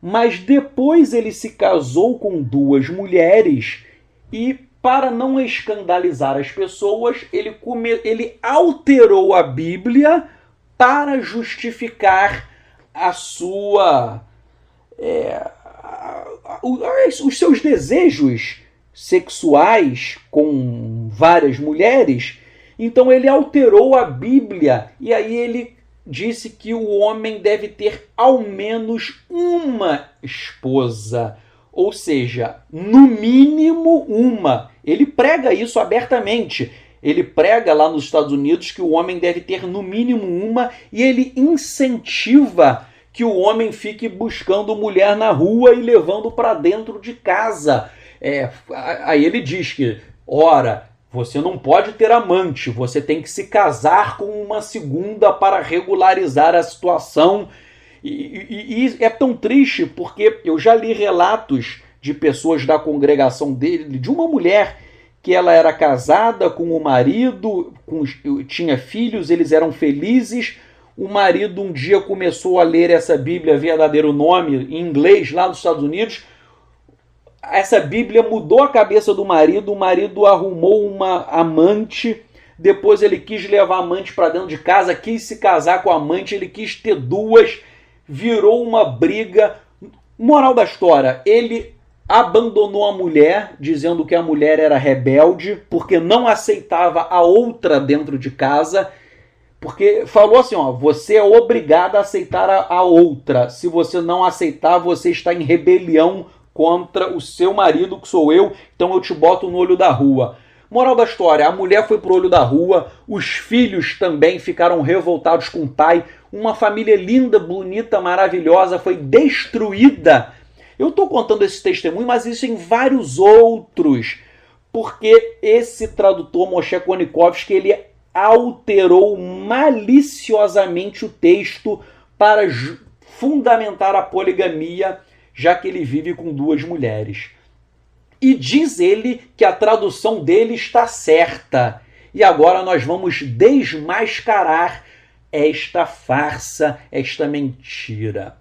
Mas depois ele se casou com 2 mulheres e, para não escandalizar as pessoas, ele alterou a Bíblia para justificar a sua, os seus desejos sexuais com várias mulheres. Então ele alterou a Bíblia e aí ele disse que o homem deve ter ao menos uma esposa, ou seja, no mínimo uma. Ele prega isso abertamente. Ele prega lá nos Estados Unidos que o homem deve ter no mínimo uma e ele incentiva que o homem fique buscando mulher na rua e levando para dentro de casa. Aí ele diz que, ora, você não pode ter amante, você tem que se casar com uma segunda para regularizar a situação. E é tão triste porque eu já li relatos de pessoas da congregação dele, de uma mulher que ela era casada com o marido, tinha filhos, eles eram felizes. O marido um dia começou a ler essa Bíblia, verdadeiro nome, em inglês, lá nos Estados Unidos. Essa Bíblia mudou a cabeça do marido, o marido arrumou uma amante, depois ele quis levar a amante para dentro de casa, quis se casar com a amante, ele quis ter 2, virou uma briga. Moral da história, ele abandonou a mulher, dizendo que a mulher era rebelde, porque não aceitava a outra dentro de casa, porque falou assim, você é obrigado a aceitar a outra, se você não aceitar, você está em rebelião contra o seu marido, que sou eu, então eu te boto no olho da rua. Moral da história, a mulher foi pro olho da rua, os filhos também ficaram revoltados com o pai, uma família linda, bonita, maravilhosa foi destruída. Eu estou contando esse testemunho, mas existem vários outros. porque esse tradutor Moshe Konikovsky, ele alterou maliciosamente o texto para fundamentar a poligamia, já que ele vive com 2 mulheres. E diz ele que a tradução dele está certa. E agora nós vamos desmascarar esta farsa, esta mentira.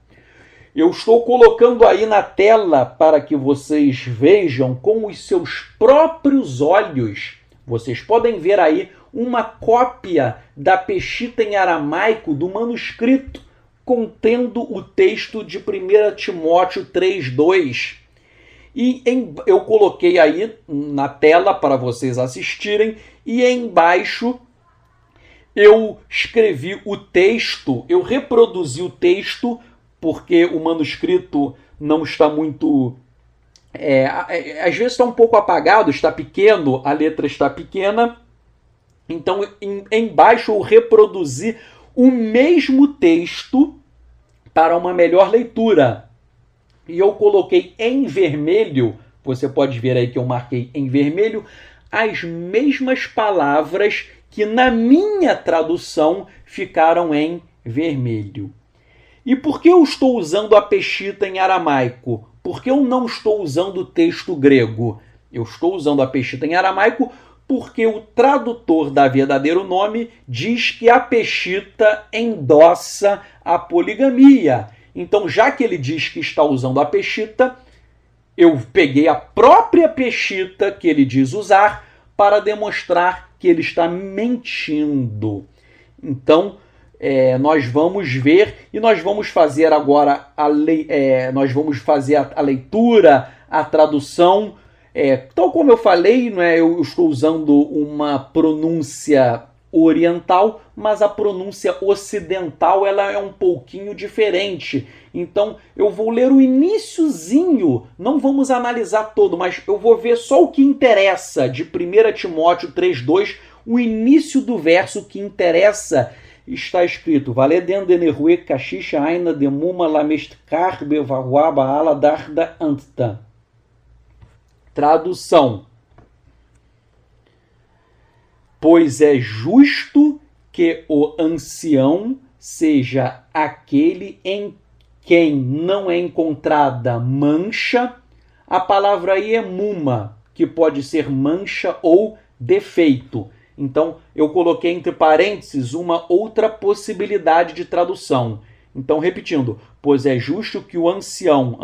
Eu estou colocando aí na tela para que vocês vejam com os seus próprios olhos. Vocês podem ver aí uma cópia da Peshita em aramaico do manuscrito contendo o texto de 1 Timóteo 3:2. E eu coloquei aí na tela para vocês assistirem, e embaixo eu escrevi o texto, eu reproduzi o texto, porque o manuscrito não está muito... às vezes está um pouco apagado, está pequeno, a letra está pequena. Então, embaixo eu reproduzi o mesmo texto para uma melhor leitura. E eu coloquei em vermelho, você pode ver aí que eu marquei em vermelho, as mesmas palavras que na minha tradução ficaram em vermelho. E por que eu estou usando a Peshita em aramaico? Por que eu não estou usando o texto grego? Eu estou usando a Peshita em aramaico porque o tradutor da Verdadeiro Nome diz que a Peshita endossa a poligamia. Então, já que ele diz que está usando a Peshita, eu peguei a própria Peshita que ele diz usar para demonstrar que ele está mentindo. Então, nós vamos ver e nós vamos fazer agora a leitura, a tradução. Tal como eu falei, eu estou usando uma pronúncia oriental, mas a pronúncia ocidental ela é um pouquinho diferente. Então eu vou ler o iniciozinho, não vamos analisar todo, mas eu vou ver só o que interessa de 1 Timóteo 3:2, o início do verso que interessa. Está escrito: Valeden denerue kashisha aina demuma lamestkar bevarua baala darda anta. Tradução: pois é justo que o ancião seja aquele em quem não é encontrada mancha. A palavra aí é muma, que pode ser mancha ou defeito. Então, eu coloquei entre parênteses uma outra possibilidade de tradução. Então, repetindo, pois é justo que o ancião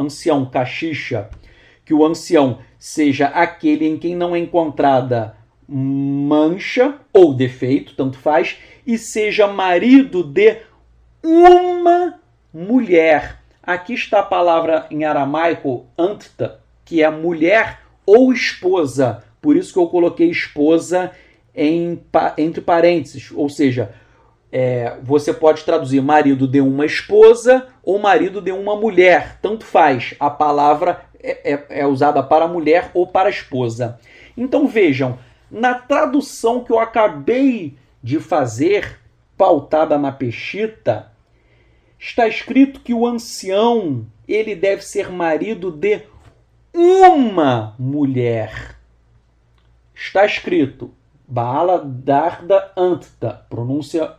caxixa, que o ancião seja aquele em quem não é encontrada mancha ou defeito, tanto faz, e seja marido de uma mulher. Aqui está a palavra em aramaico, antta, que é mulher ou esposa. Por isso que eu coloquei esposa entre parênteses, ou seja, você pode traduzir marido de uma esposa ou marido de uma mulher, tanto faz, a palavra é usada para mulher ou para esposa. Então vejam, na tradução que eu acabei de fazer, pautada na Peshita, está escrito que o ancião ele deve ser marido de uma mulher. Está escrito Baala Darda Antta, pronúncia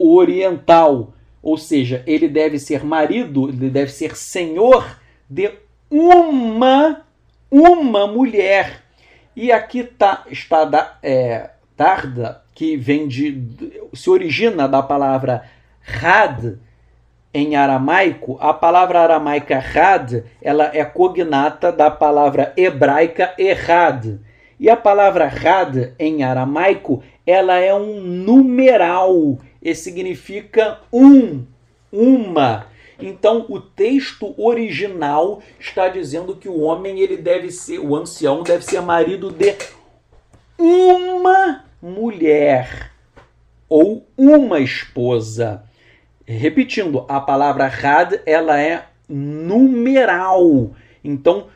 oriental, ou seja, ele deve ser marido, ele deve ser senhor de uma mulher. E aqui está Darda, que se origina da palavra Had em aramaico. A palavra aramaica Had, ela é cognata da palavra hebraica Erad. E a palavra Had em aramaico, ela é um numeral e significa uma. Então, o texto original está dizendo que o homem, o ancião deve ser marido de uma mulher ou uma esposa. Repetindo, a palavra Had, ela é numeral. Então,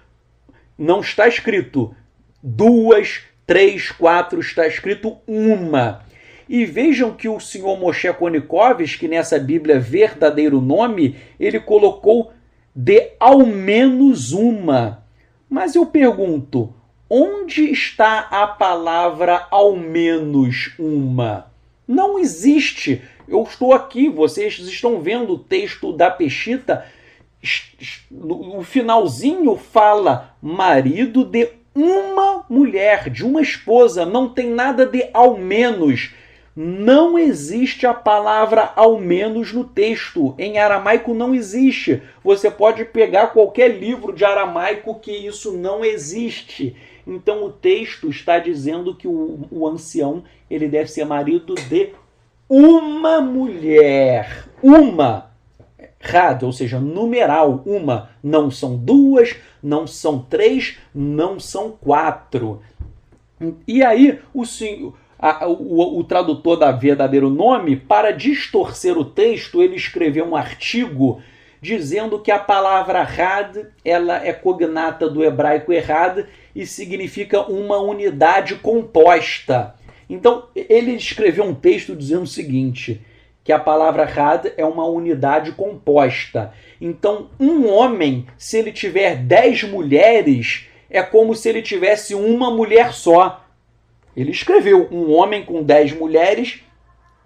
não está escrito 2, 3, 4, está escrito uma. E vejam que o senhor Moshe Konikovsky, nessa Bíblia Verdadeiro Nome, ele colocou de ao menos uma. Mas eu pergunto, Onde está a palavra ao menos uma? Não existe. Eu estou aqui, vocês estão vendo o texto da Peshitta. O finalzinho fala marido de uma mulher, de uma esposa. Não tem nada de ao menos. Não existe a palavra ao menos no texto. Em aramaico não existe. Você pode pegar qualquer livro de aramaico que isso não existe. Então o texto está dizendo que o ancião ele deve ser marido de uma mulher. Uma. Had, ou seja, numeral, uma. Não são duas, não são três, não são quatro. E aí o tradutor da Verdadeiro Nome, para distorcer o texto, ele escreveu um artigo dizendo que a palavra had ela é cognata do hebraico errad e significa uma unidade composta. Então, ele escreveu um texto dizendo o seguinte, que a palavra had é uma unidade composta. Então, um homem, se ele tiver 10 mulheres, é como se ele tivesse uma mulher só. Ele escreveu, um homem com 10 mulheres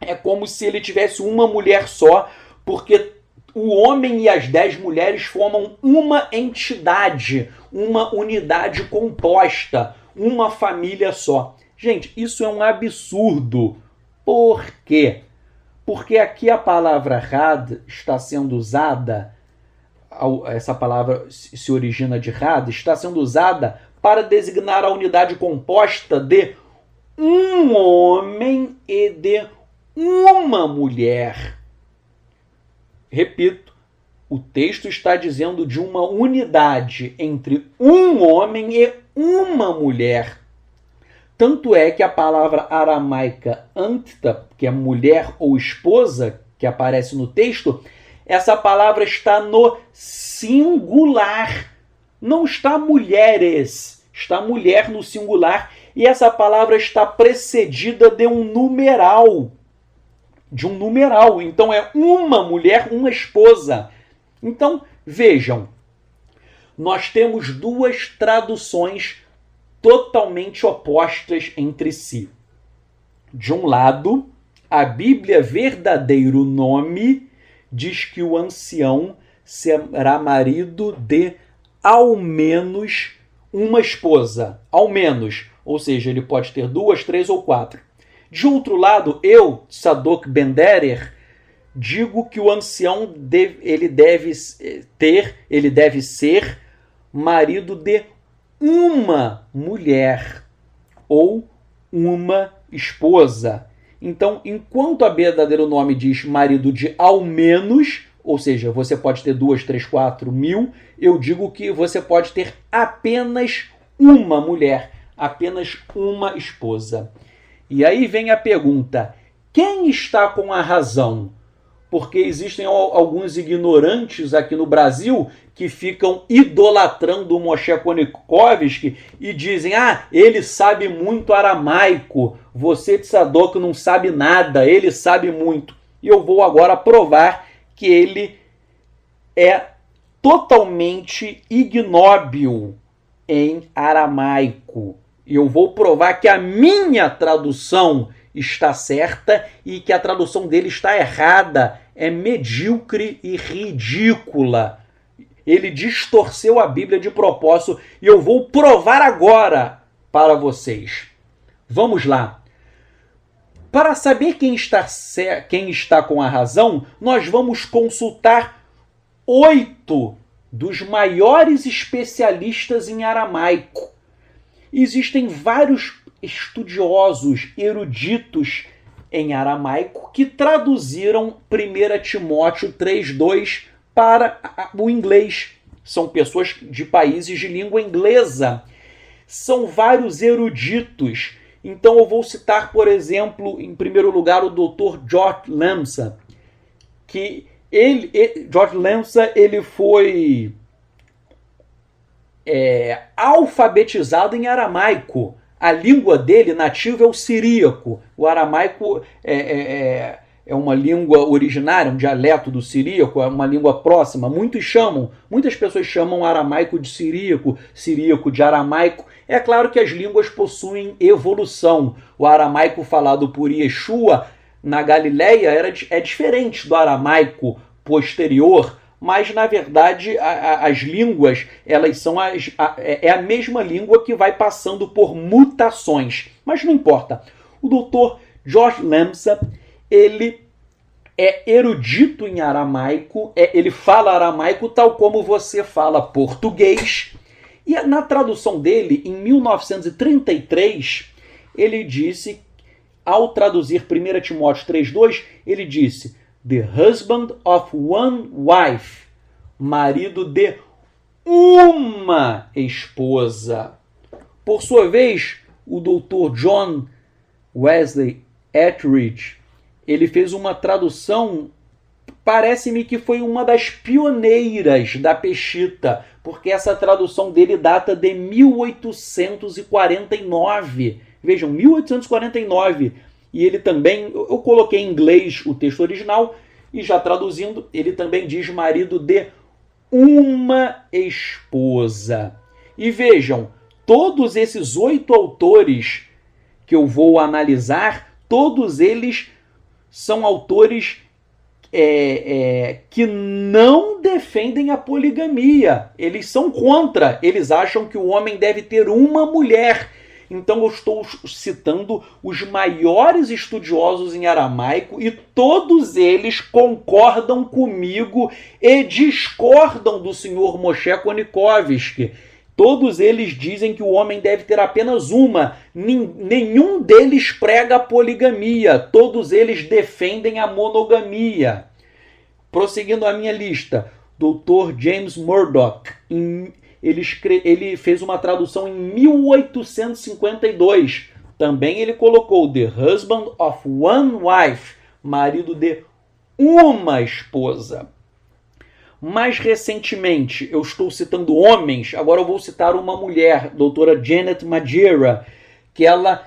é como se ele tivesse uma mulher só, porque o homem e as 10 mulheres formam uma entidade, uma unidade composta, uma família só. Gente, isso é um absurdo. Por quê? Porque aqui a palavra had está sendo usada, essa palavra se origina de had, está sendo usada para designar a unidade composta de um homem e de uma mulher. Repito, o texto está dizendo de uma unidade entre um homem e uma mulher. Tanto é que a palavra aramaica antita, que é mulher ou esposa, que aparece no texto, essa palavra está no singular. Não está mulheres, está mulher no singular. E essa palavra está precedida de um numeral. Então é uma mulher, uma esposa. Então, vejam, nós temos duas traduções totalmente opostas entre si. De um lado, a Bíblia Verdadeiro Nome diz que o ancião será marido de ao menos uma esposa. Ao menos. Ou seja, ele pode ter 2, 3 ou 4. De outro lado, eu, Tzadok Ben Derer, digo que o ancião deve ser marido de uma mulher ou uma esposa. Então, enquanto a Verdadeiro Nome diz marido de ao menos, ou seja, você pode ter 2, 3, 4 mil, eu digo que você pode ter apenas uma mulher, apenas uma esposa. E aí vem a pergunta, quem está com a razão? Porque existem alguns ignorantes aqui no Brasil que ficam idolatrando o Moshe Konikovsky e dizem, ele sabe muito aramaico, você Tzadok não sabe nada, ele sabe muito. E eu vou agora provar que ele é totalmente ignóbil em aramaico. E eu vou provar que a minha tradução está certa e que a tradução dele está errada, é medíocre e ridícula. Ele distorceu a Bíblia de propósito e eu vou provar agora para vocês. Vamos lá. Para saber quem está com a razão, nós vamos consultar 8 dos maiores especialistas em aramaico. Existem vários estudiosos, eruditos em aramaico que traduziram 1 Timóteo 3:2 para o inglês. São pessoas de países de língua inglesa. São vários eruditos. Então eu vou citar, por exemplo, em primeiro lugar, o Dr. George Lamsa, que George Lamsa ele foi alfabetizado em aramaico. A língua dele nativa é o siríaco. O aramaico é uma língua originária, um dialeto do siríaco, é uma língua próxima. Muitas pessoas chamam aramaico de siríaco, siríaco de aramaico. É claro que as línguas possuem evolução. O aramaico falado por Yeshua na Galileia é diferente do aramaico posterior, mas na verdade as línguas elas são é a mesma língua que vai passando por mutações. Mas não importa. O doutor George Lemsa, ele é erudito em aramaico, ele fala aramaico tal como você fala português. E na tradução dele, em 1933, ele disse, ao traduzir 1 Timóteo 3,2, ele disse: The husband of one wife, marido de uma esposa. Por sua vez, o Dr. John Wesley Etheridge, ele fez uma tradução, parece-me que foi uma das pioneiras da Peshitta, porque essa tradução dele data de 1849. Vejam, 1849. E ele também, eu coloquei em inglês o texto original, e já traduzindo, ele também diz marido de uma esposa. E vejam, todos esses 8 autores que eu vou analisar, todos eles são autores que não defendem a poligamia. Eles são contra. Eles acham que o homem deve ter uma mulher. Então eu estou citando os maiores estudiosos em aramaico e todos eles concordam comigo e discordam do senhor Moshe Konikovsky. Todos eles dizem que o homem deve ter apenas uma. Nenhum deles prega a poligamia. Todos eles defendem a monogamia. Prosseguindo a minha lista, Dr. James Murdoch, ele fez uma tradução em 1852. Também ele colocou The husband of one wife, marido de uma esposa. Mais recentemente, eu estou citando homens, agora eu vou citar uma mulher, doutora Janet Madeira, que ela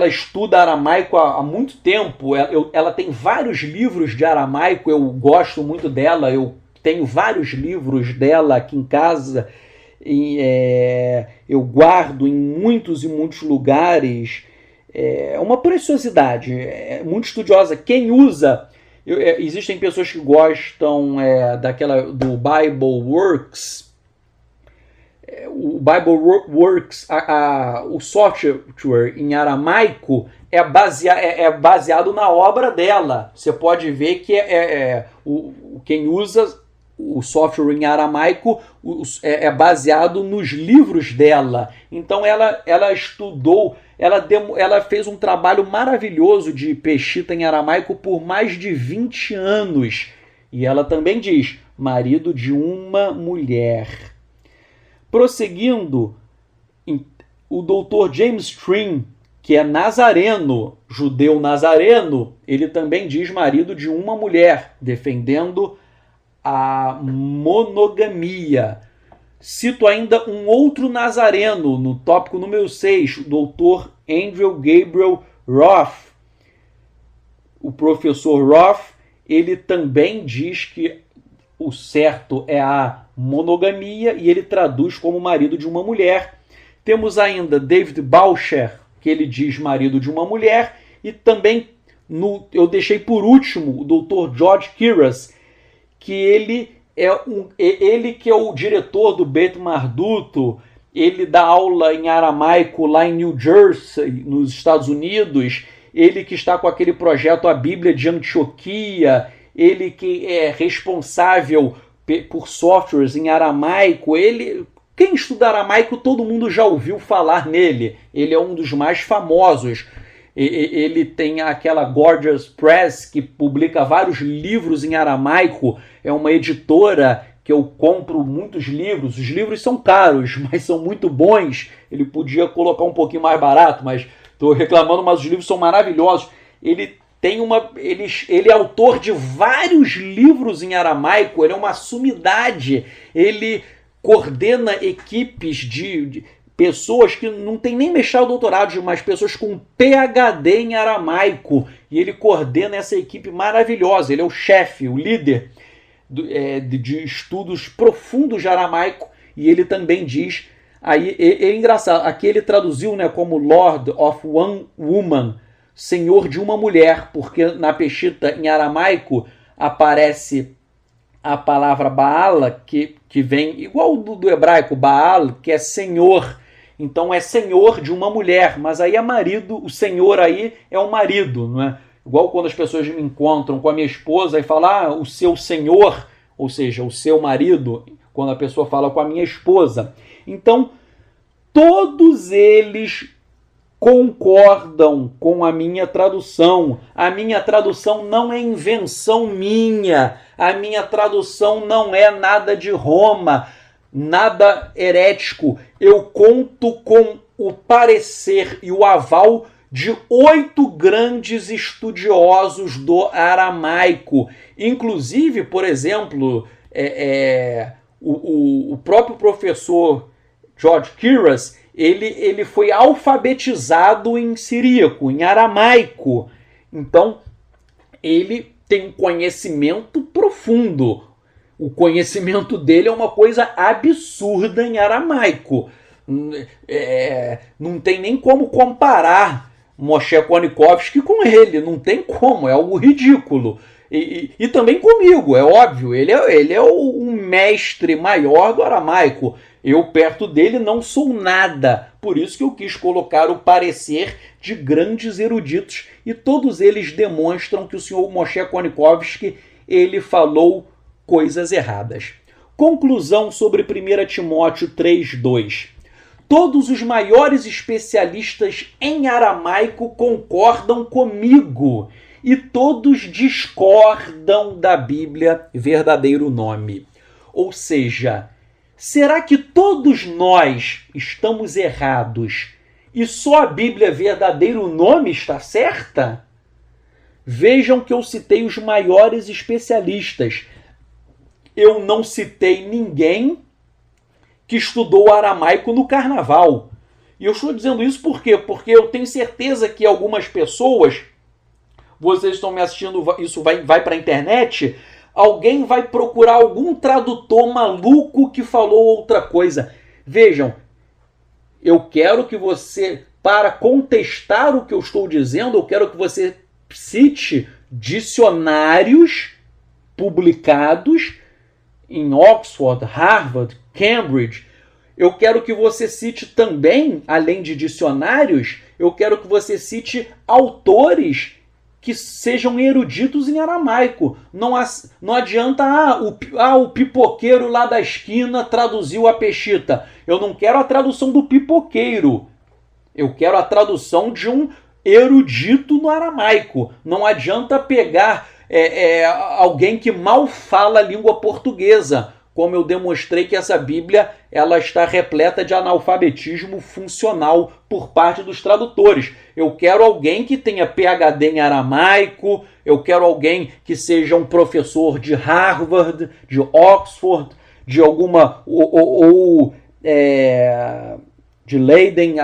estuda aramaico há muito tempo. Ela tem vários livros de aramaico, eu gosto muito dela, eu tenho vários livros dela aqui em casa, eu guardo em muitos e muitos lugares. É uma preciosidade, é muito estudiosa. Quem usa... existem pessoas que gostam do Bible Works. O Bible Works, o software em aramaico é baseado na obra dela. Você pode ver que quem usa o software em aramaico é baseado nos livros dela. Então ela estudou, ela fez um trabalho maravilhoso de Peshitta em aramaico por mais de 20 anos. E ela também diz, marido de uma mulher. Prosseguindo, o Dr. James Stream, que é nazareno, judeu nazareno, ele também diz marido de uma mulher, defendendo a monogamia. Cito ainda um outro nazareno, no tópico número 6, o Dr. Andrew Gabriel Roth. O professor Roth, ele também diz que o certo é a monogamia e ele traduz como marido de uma mulher. Temos ainda David Boucher, que ele diz marido de uma mulher, e também eu deixei por último o Dr. George Kiras, que ele que é o diretor do Beit Marduto. Ele dá aula em aramaico lá em New Jersey, nos Estados Unidos. Ele que está com aquele projeto A Bíblia de Antioquia, ele que é responsável por softwares em aramaico. Quem estuda aramaico, todo mundo já ouviu falar nele. Ele é um dos mais famosos. Ele tem aquela Gorgias Press, que publica vários livros em aramaico. É uma editora que eu compro muitos livros. Os livros são caros, mas são muito bons. Ele podia colocar um pouquinho mais barato, mas estou reclamando, mas os livros são maravilhosos. Ele é autor de vários livros em aramaico. Ele é uma sumidade. Ele coordena equipes de pessoas que não tem nem mestrado ou doutorado, mas pessoas com PhD em aramaico. e ele coordena essa equipe maravilhosa. Ele é o chefe, o líder de estudos profundos de aramaico, e ele também diz, aí é engraçado, aqui ele traduziu, né, como Lord of One Woman, senhor de uma mulher, porque na Peshita, em aramaico, aparece a palavra Baala, que vem igual do hebraico, Baal, que é senhor. Então é senhor de uma mulher, mas aí é marido, o senhor aí é o marido, não é? Igual quando as pessoas me encontram com a minha esposa e falam, o seu senhor, ou seja, o seu marido, quando a pessoa fala com a minha esposa. Então, todos eles concordam com a minha tradução. A minha tradução não é invenção minha. A minha tradução não é nada de Roma, nada herético. Eu conto com o parecer e o aval de 8 grandes estudiosos do aramaico. Inclusive, por exemplo, o próprio professor George Kiras, ele foi alfabetizado em siríaco, em aramaico. Então, ele tem um conhecimento profundo. O conhecimento dele é uma coisa absurda em aramaico. Não tem nem como comparar Moshe Konikovsky com ele. Não tem como, é algo ridículo. E também comigo, é óbvio. Ele é o mestre maior do aramaico. Eu, perto dele, não sou nada. Por isso que eu quis colocar o parecer de grandes eruditos. E todos eles demonstram que o senhor Moshe Konikovsky, ele falou coisas erradas. Conclusão sobre 1 Timóteo 3:2. Todos os maiores especialistas em aramaico concordam comigo. E todos discordam da Bíblia Verdadeiro Nome. Ou seja, será que todos nós estamos errados e só a Bíblia Verdadeiro Nome está certa? Vejam que eu citei os maiores especialistas. Eu não citei ninguém que estudou aramaico no carnaval. E eu estou dizendo isso por quê? Porque eu tenho certeza que algumas pessoas, vocês estão me assistindo, isso vai para a internet, alguém vai procurar algum tradutor maluco que falou outra coisa. Vejam, eu quero que você, para contestar o que eu estou dizendo, eu quero que você cite dicionários publicados em Oxford, Harvard, Cambridge. Eu quero que você cite também, além de dicionários, eu quero que você cite autores que sejam eruditos em aramaico. Não adianta, o pipoqueiro lá da esquina traduziu a Peshita. Eu não quero a tradução do pipoqueiro. Eu quero a tradução de um erudito no aramaico. Não adianta pegar alguém que mal fala a língua portuguesa, como eu demonstrei que essa Bíblia ela está repleta de analfabetismo funcional por parte dos tradutores. Eu quero alguém que tenha PhD em aramaico, eu quero alguém que seja um professor de Harvard, de Oxford, de alguma de Leiden,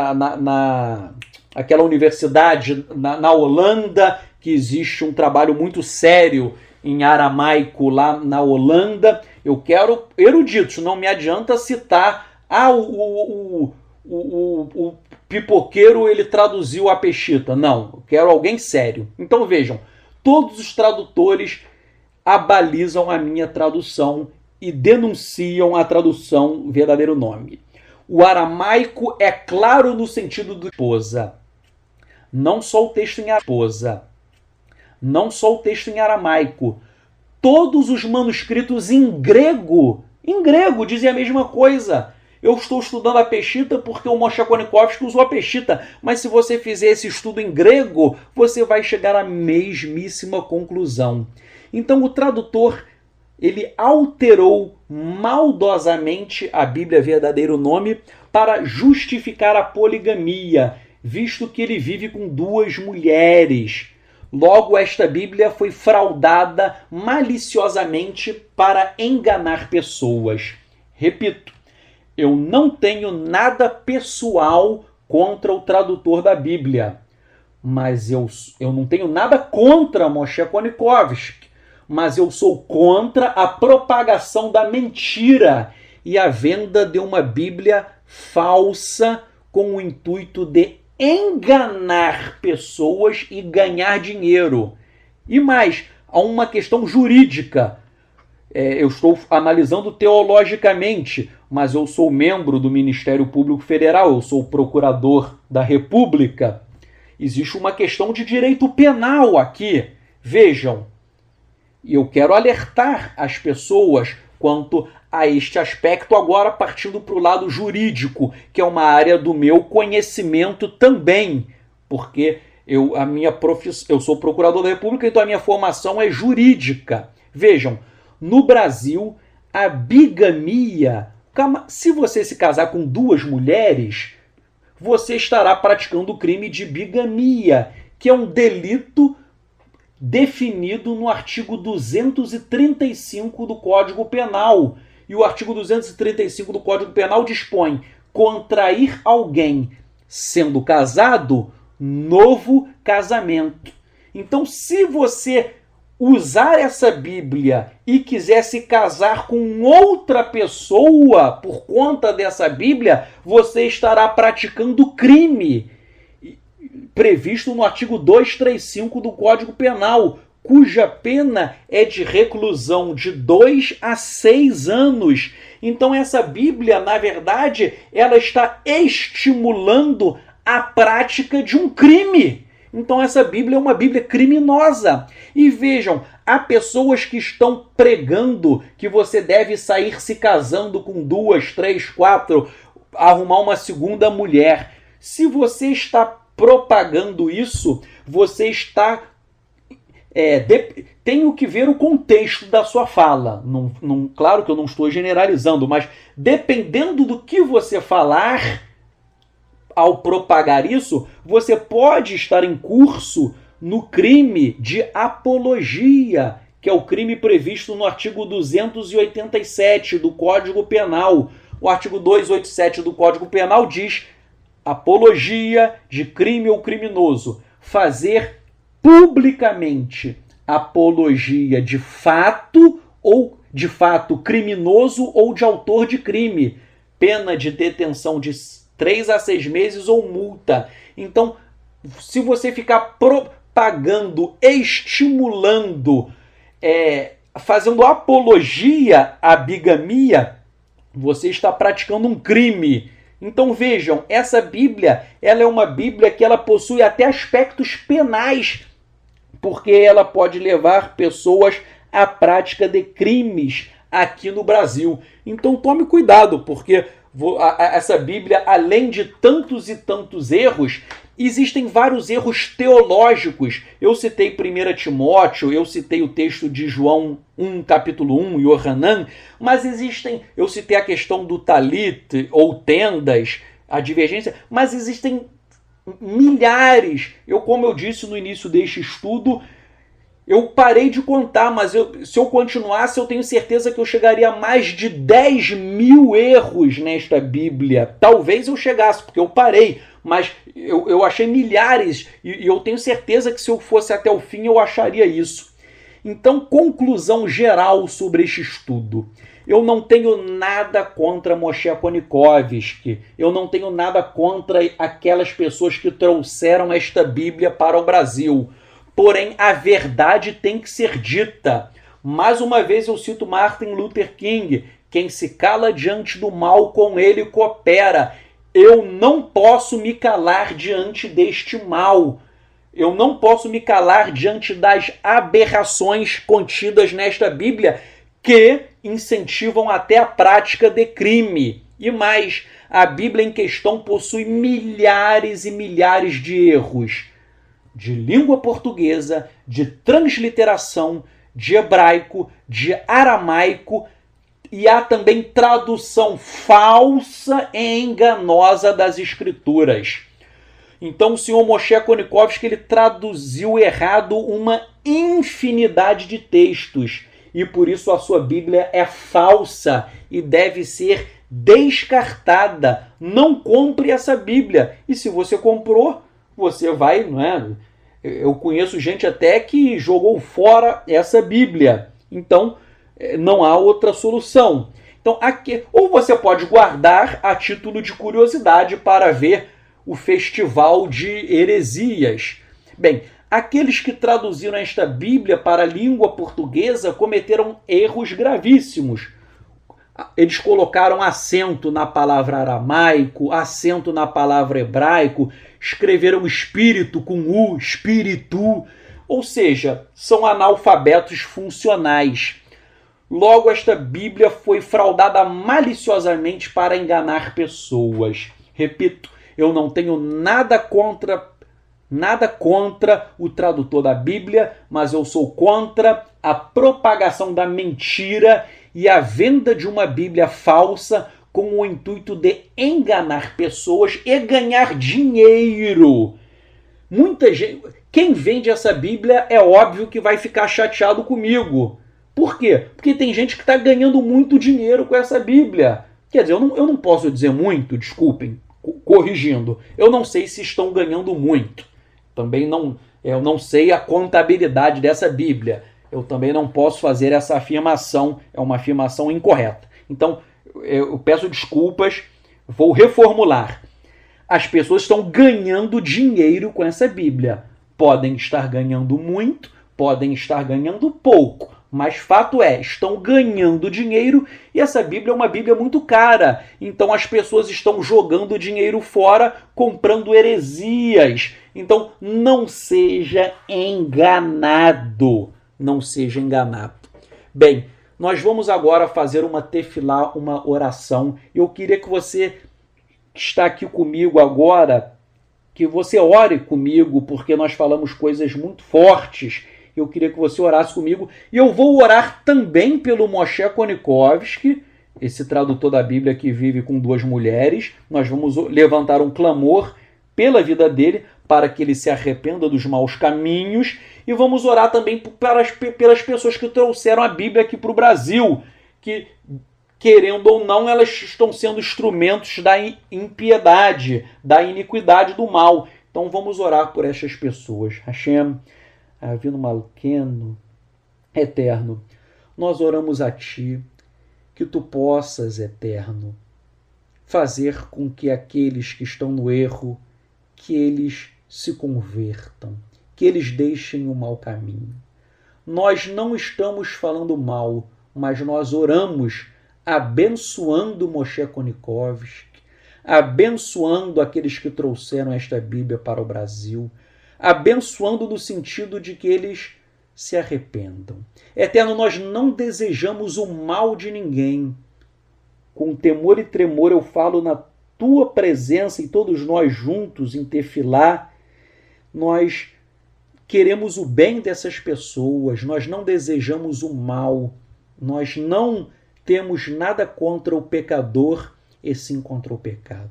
aquela universidade na Holanda, que existe um trabalho muito sério em aramaico lá na Holanda. Eu quero eruditos, não me adianta citar o pipoqueiro ele traduziu a Peshita. Não, eu quero alguém sério. Então vejam, todos os tradutores abalizam a minha tradução e denunciam a tradução Verdadeiro Nome. O aramaico é claro no sentido do esposa. Não só o texto em esposa. Não só o texto em aramaico. Todos os manuscritos em grego dizem a mesma coisa. Eu estou estudando a Peshita porque o Moshe Konikovsky usou a Peshita, mas se você fizer esse estudo em grego, você vai chegar à mesmíssima conclusão. Então o tradutor, ele alterou maldosamente a Bíblia Verdadeiro Nome para justificar a poligamia, visto que ele vive com 2 mulheres. Logo, esta Bíblia foi fraudada maliciosamente para enganar pessoas. Repito, eu não tenho nada pessoal contra o tradutor da Bíblia. mas eu não tenho nada contra Moshe Konikovsky, mas eu sou contra a propagação da mentira e a venda de uma Bíblia falsa com o intuito de enganar pessoas e ganhar dinheiro. E mais, há uma questão jurídica. Eu estou analisando teologicamente, mas eu sou membro do Ministério Público Federal, eu sou procurador da República. Existe uma questão de direito penal aqui. Vejam, eu quero alertar as pessoas quanto a este aspecto, agora partindo para o lado jurídico, que é uma área do meu conhecimento também, porque eu sou procurador da República, então a minha formação é jurídica. Vejam, no Brasil, a bigamia, se você se casar com duas mulheres, você estará praticando o crime de bigamia, que é um delito definido no artigo 235 do Código Penal. E o artigo 235 do Código Penal dispõe: contrair alguém sendo casado, novo casamento. Então, se você usar essa Bíblia e quiser se casar com outra pessoa por conta dessa Bíblia, você estará praticando crime previsto no artigo 235 do Código Penal, cuja pena é de reclusão de 2 a 6 anos. Então essa Bíblia, na verdade, ela está estimulando a prática de um crime. Então essa Bíblia é uma Bíblia criminosa. E vejam, há pessoas que estão pregando que você deve sair se casando com 2, 3, 4, arrumar uma segunda mulher. Se você está propagando isso, você está... tenho que ver o contexto da sua fala. Claro que eu não estou generalizando, mas dependendo do que você falar, ao propagar isso, você pode estar em curso no crime de apologia, que é o crime previsto no artigo 287 do Código Penal. O artigo 287 do Código Penal diz: apologia de crime ou criminoso, fazer publicamente apologia de fato ou de fato criminoso ou de autor de crime, pena de detenção de 3 a 6 meses ou multa. Então, se você ficar propagando, estimulando, fazendo apologia à bigamia, você está praticando um crime. Então vejam, essa Bíblia, ela é uma Bíblia que ela possui até aspectos penais, porque ela pode levar pessoas à prática de crimes aqui no Brasil. Então tome cuidado, porque essa Bíblia, além de tantos e tantos erros, existem vários erros teológicos. Eu citei 1 Timóteo, eu citei o texto de João 1, capítulo 1, Yohanan, mas eu citei a questão do talit, ou tendas, a divergência, mas existem milhares. Como eu disse no início deste estudo, eu parei de contar, mas se eu continuasse, eu tenho certeza que eu chegaria a mais de 10 mil erros nesta Bíblia. Talvez eu chegasse, porque eu parei, mas eu achei milhares, e eu tenho certeza que se eu fosse até o fim, eu acharia isso. Então, conclusão geral sobre este estudo. Eu não tenho nada contra Moshe Konikovsky, eu não tenho nada contra aquelas pessoas que trouxeram esta Bíblia para o Brasil. Porém, a verdade tem que ser dita. Mais uma vez eu cito Martin Luther King: quem se cala diante do mal, com ele coopera. Eu não posso me calar diante deste mal. Eu não posso me calar diante das aberrações contidas nesta Bíblia, que incentivam até a prática de crime. E mais, a Bíblia em questão possui milhares e milhares de erros de língua portuguesa, de transliteração, de hebraico, de aramaico, e há também tradução falsa e enganosa das escrituras. Então o senhor Moshe Konikovsky, ele traduziu errado uma infinidade de textos, e por isso a sua Bíblia é falsa e deve ser descartada. Não compre essa Bíblia. E se você comprou, você vai, não é? Eu conheço gente até que jogou fora essa Bíblia. Então, não há outra solução. Então, aqui, ou você pode guardar a título de curiosidade para ver o festival de heresias. Bem, aqueles que traduziram esta Bíblia para a língua portuguesa cometeram erros gravíssimos. Eles colocaram acento na palavra aramaico, acento na palavra hebraico, escreveram espírito com U, espírito, ou seja, são analfabetos funcionais. Logo, esta Bíblia foi fraudada maliciosamente para enganar pessoas. Repito, eu não tenho nada contra o tradutor da Bíblia, mas eu sou contra a propagação da mentira e a venda de uma Bíblia falsa com o intuito de enganar pessoas e ganhar dinheiro. Muita gente, quem vende essa Bíblia é óbvio que vai ficar chateado comigo. Por quê? Porque tem gente que está ganhando muito dinheiro com essa Bíblia. Quer dizer, eu não posso dizer muito, desculpem, corrigindo. Eu não sei se estão ganhando muito. Também eu não sei a contabilidade dessa Bíblia. Eu também não posso fazer essa afirmação, é uma afirmação incorreta. Então, eu peço desculpas, vou reformular. As pessoas estão ganhando dinheiro com essa Bíblia. Podem estar ganhando muito, podem estar ganhando pouco, mas fato é, estão ganhando dinheiro e essa Bíblia é uma Bíblia muito cara. Então as pessoas estão jogando dinheiro fora, comprando heresias. Então não seja enganado. Não seja enganado. Bem, nós vamos agora fazer uma tefilá, uma oração. Eu queria que você que está aqui comigo agora, que você ore comigo, porque nós falamos coisas muito fortes. Eu queria que você orasse comigo. E eu vou orar também pelo Moshe Konikovsky, esse tradutor da Bíblia que vive com 2 mulheres. Nós vamos levantar um clamor pela vida dele, para que ele se arrependa dos maus caminhos. E vamos orar também pelas pessoas que trouxeram a Bíblia aqui para o Brasil, que, querendo ou não, elas estão sendo instrumentos da impiedade, da iniquidade, do mal. Então vamos orar por estas pessoas. Hashem, Avinu Malkeinu, Eterno, nós oramos a Ti, que Tu possas, Eterno, fazer com que aqueles que estão no erro, que eles se convertam, que eles deixem o mau caminho. Nós não estamos falando mal, mas nós oramos abençoando Moshe Konikovsky, abençoando aqueles que trouxeram esta Bíblia para o Brasil, abençoando no sentido de que eles se arrependam. Eterno, nós não desejamos o mal de ninguém. Com temor e tremor eu falo na Tua presença e todos nós juntos em tefilá, nós queremos o bem dessas pessoas, nós não desejamos o mal, nós não temos nada contra o pecador e sim contra o pecado.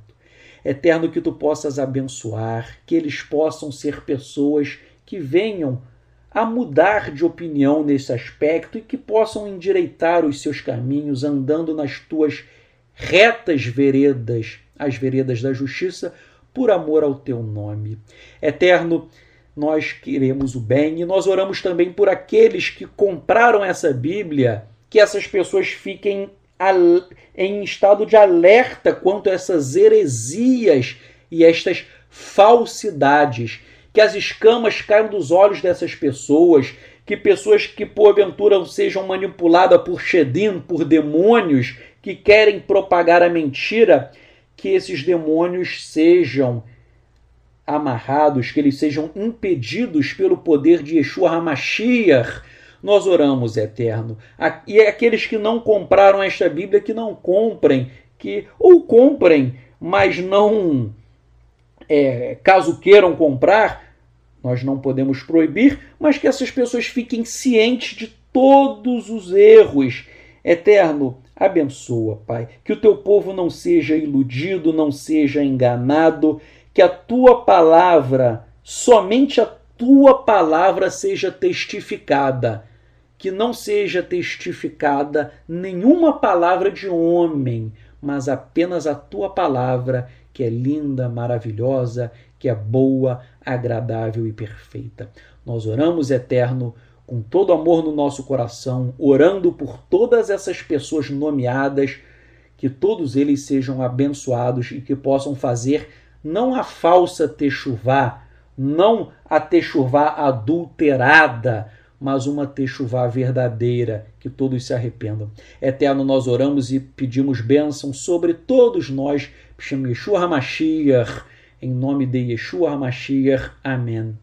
Eterno, que Tu possas abençoar, que eles possam ser pessoas que venham a mudar de opinião nesse aspecto e que possam endireitar os seus caminhos andando nas Tuas retas veredas, as veredas da justiça, por amor ao Teu nome. Eterno, nós queremos o bem e nós oramos também por aqueles que compraram essa Bíblia, que essas pessoas fiquem em estado de alerta quanto a essas heresias e estas falsidades, que as escamas caiam dos olhos dessas pessoas, que pessoas que porventura sejam manipuladas por Shedim, por demônios que querem propagar a mentira, que esses demônios sejam amarrados, que eles sejam impedidos pelo poder de Yeshua HaMashiach. Nós oramos, Eterno. E aqueles que não compraram esta Bíblia, que não comprem, ou comprem, mas não, caso queiram comprar, nós não podemos proibir, mas que essas pessoas fiquem cientes de todos os erros. Eterno, abençoa, Pai, que o Teu povo não seja iludido, não seja enganado, que a Tua palavra, somente a Tua palavra seja testificada, que não seja testificada nenhuma palavra de homem, mas apenas a Tua palavra, que é linda, maravilhosa, que é boa, agradável e perfeita. Nós oramos, Eterno, com todo amor no nosso coração, orando por todas essas pessoas nomeadas, que todos eles sejam abençoados e que possam fazer não a falsa techuvá, não a techuvá adulterada, mas uma techuvá verdadeira, que todos se arrependam. Eterno, nós oramos e pedimos bênção sobre todos nós, Yeshua HaMashiach, em nome de Yeshua HaMashiach. Amém.